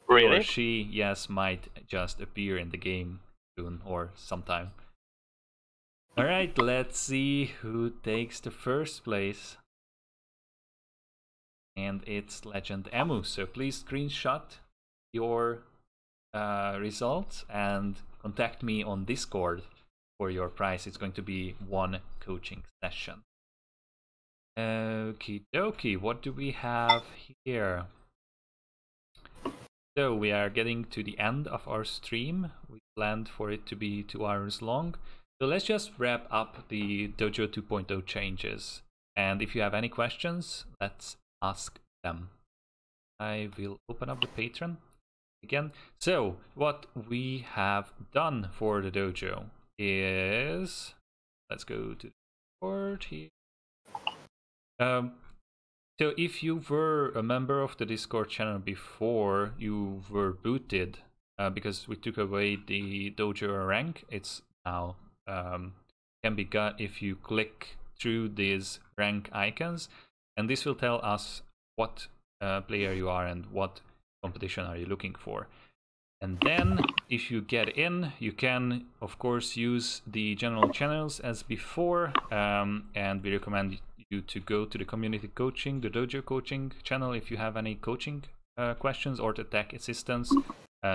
He Really? or she, yes, might just appear in the game soon or sometime. Alright, let's see who takes the first place. And it's Legend Emu. So please screenshot your results and contact me on Discord for your prize. It's going to be one coaching session. Okie dokie, what do we have here? So we are getting to the end of our stream. We planned for it to be 2 hours long. So let's just wrap up the Dojo 2.0 changes. And if you have any questions, let's ask them. I will open up the Patreon again. So what we have done for the dojo is, let's go to the board here. So if you were a member of the Discord channel before you were booted, because we took away the dojo rank, it's now can be got if you click through these rank icons, and this will tell us what player you are and what competition are you looking for. And then if you get in, you can of course use the general channels as before, and we recommend you to go to the community coaching, the dojo coaching channel if you have any coaching questions, or the tech assistance.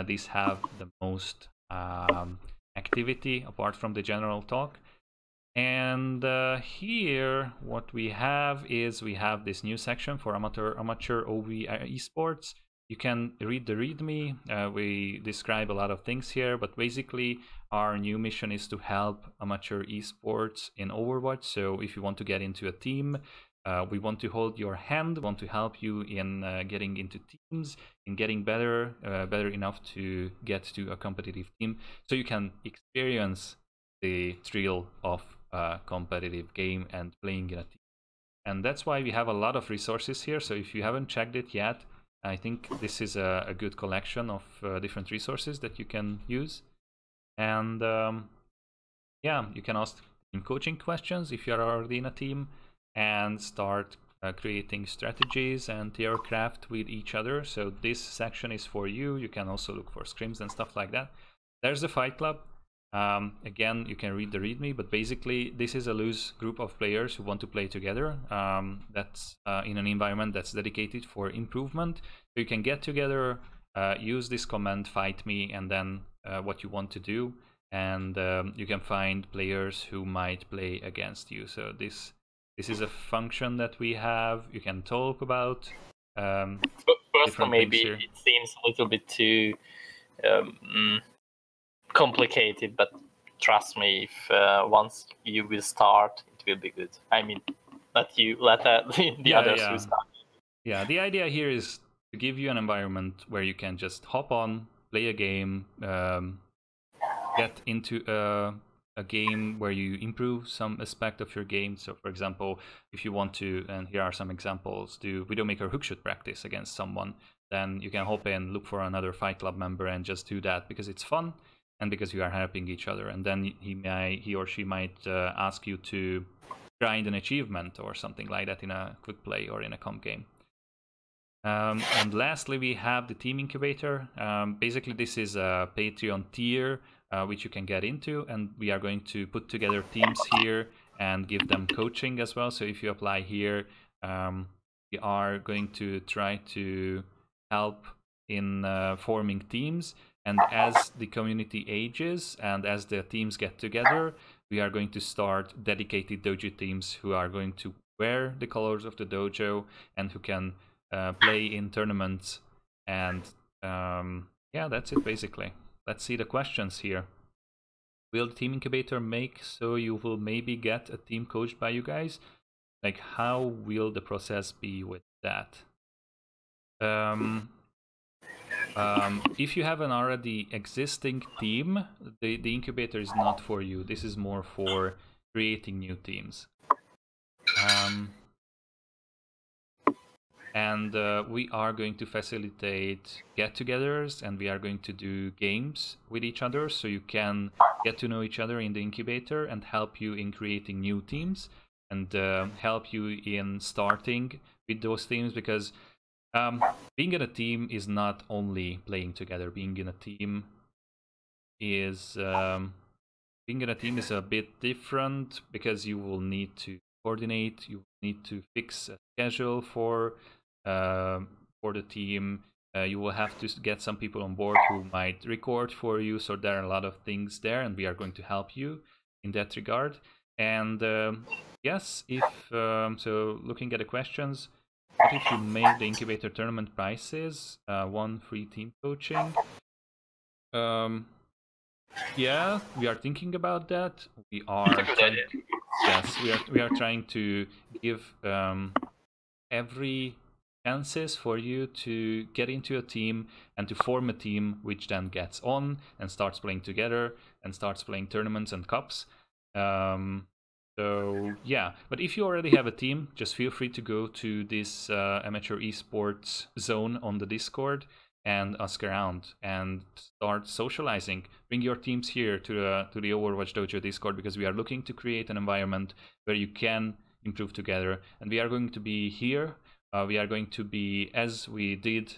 These have the most activity apart from the general talk. And here what we have is we have this new section for amateur OV esports. You can read the README. We describe a lot of things here, but basically our new mission is to help amateur esports in Overwatch. So if you want to get into a team, we want to hold your hand, want to help you in getting into teams, in getting better enough to get to a competitive team, so you can experience the thrill of a competitive game and playing in a team. And that's why we have a lot of resources here. So if you haven't checked it yet, I think this is a good collection of different resources that you can use. And yeah, you can ask team coaching questions if you're already in a team, and start creating strategies and theorycraft with each other. So this section is for you. You can also look for scrims and stuff like that. There's the Fight Club. Again, you can read the README, but basically this is a loose group of players who want to play together. That's in an environment that's dedicated for improvement. So you can get together, use this command fight me, and then what you want to do, and you can find players who might play against you. So this is a function that we have. You can talk about First, maybe it seems a little bit too complicated, but trust me, if once you will start, it will be good. I mean, let the others who start. Yeah, the idea here is to give you an environment where you can just hop on, play a game, get into a game where you improve some aspect of your game. So for example, if you want to, and here are some examples, do Widowmaker hookshot practice against someone, then you can hop in, look for another Fight Club member and just do that because it's fun and because you are helping each other. And then he or she might ask you to grind an achievement or something like that in a quick play or in a comp game. And lastly, we have the team incubator. Basically, this is a Patreon tier which you can get into, and we are going to put together teams here and give them coaching as well. So if you apply here, we are going to try to help in forming teams. And as the community ages and as the teams get together, we are going to start dedicated dojo teams who are going to wear the colors of the dojo and who can play in tournaments. And yeah, that's it basically. Let's see the questions here. Will the team incubator make so you will maybe get a team coached by you guys? Like, how will the process be with that? If you have an already existing team, the incubator is not for you. This is more for creating new teams. And we are going to facilitate get-togethers, and we are going to do games with each other, so you can get to know each other in the incubator and help you in creating new teams and help you in starting with those teams, because Being in a team is not only playing together. Being in a team is a bit different because you will need to coordinate. You need to fix a schedule for the team. You will have to get some people on board who might record for you. So there are a lot of things there, and we are going to help you in that regard. And yes, if so, looking at the questions, what if you made the incubator tournament prices 1 free team coaching? Yeah, we are thinking about that. We are we are trying to give every chances for you to get into a team and to form a team which then gets on and starts playing together and starts playing tournaments and cups. So yeah, but if you already have a team, just feel free to go to this amateur esports zone on the Discord and ask around and start socializing. Bring your teams here to the Overwatchdojo Discord, because we are looking to create an environment where you can improve together, and we are going to be here. We are going to be, as we did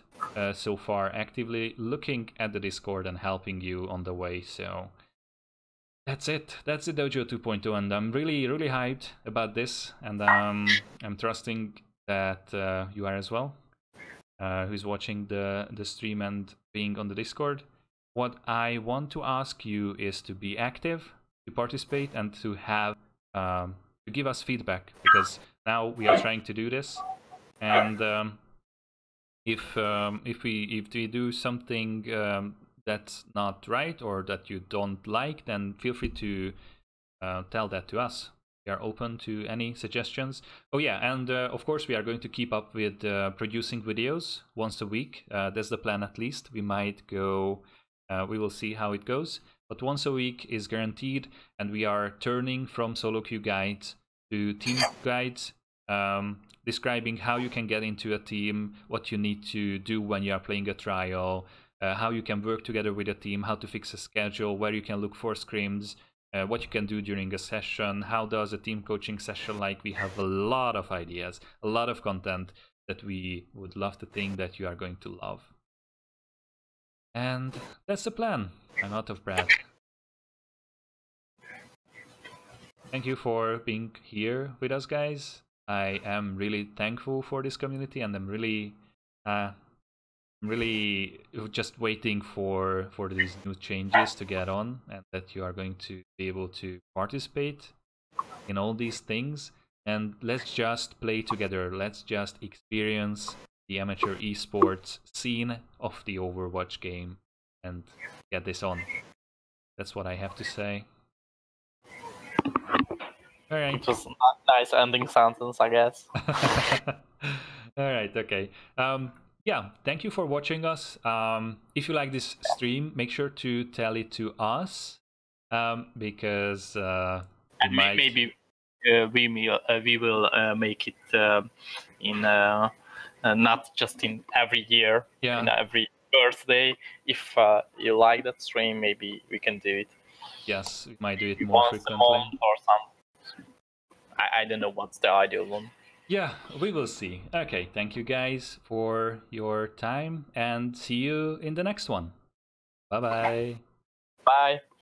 so far, actively looking at the Discord and helping you on the way. So that's it. That's the Dojo 2.0, and I'm really, really hyped about this, and I'm trusting that you are as well, who's watching the stream and being on the Discord. What I want to ask you is to be active, to participate, and to have to give us feedback, because now we are trying to do this, and if we do something that's not right or that you don't like, then feel free to tell that to us. We are open to any suggestions. Oh yeah, and of course we are going to keep up with producing videos once a week. That's the plan, at least. We might go, we will see how it goes, but once a week is guaranteed, and we are turning from solo queue guides to team guides, describing how you can get into a team, what you need to do when you are playing a trial, how you can work together with a team, how to fix a schedule, where you can look for scrims, what you can do during a session, how does a team coaching session like. We have a lot of ideas, a lot of content that we would love to think that you are going to love. And that's the plan. I'm out of breath. Thank you for being here with us, guys. I am really thankful for this community, and I'm really just waiting for these new changes to get on, and that you are going to be able to participate in all these things. And let's just play together. Let's just experience the amateur esports scene of the Overwatch game and get this on. That's what I have to say. All right. It was a nice ending sentence, I guess. All right, okay. Yeah, thank you for watching us. If you like this stream, make sure to tell it to us, because and maybe we will make it in not just in every year, in every birthday. If you like that stream, maybe we can do it. Yes, we might do it more frequently. Once a month or something. I don't know what's the ideal one. Yeah, we will see. Okay, thank you guys for your time, and see you in the next one. Bye-bye. Bye.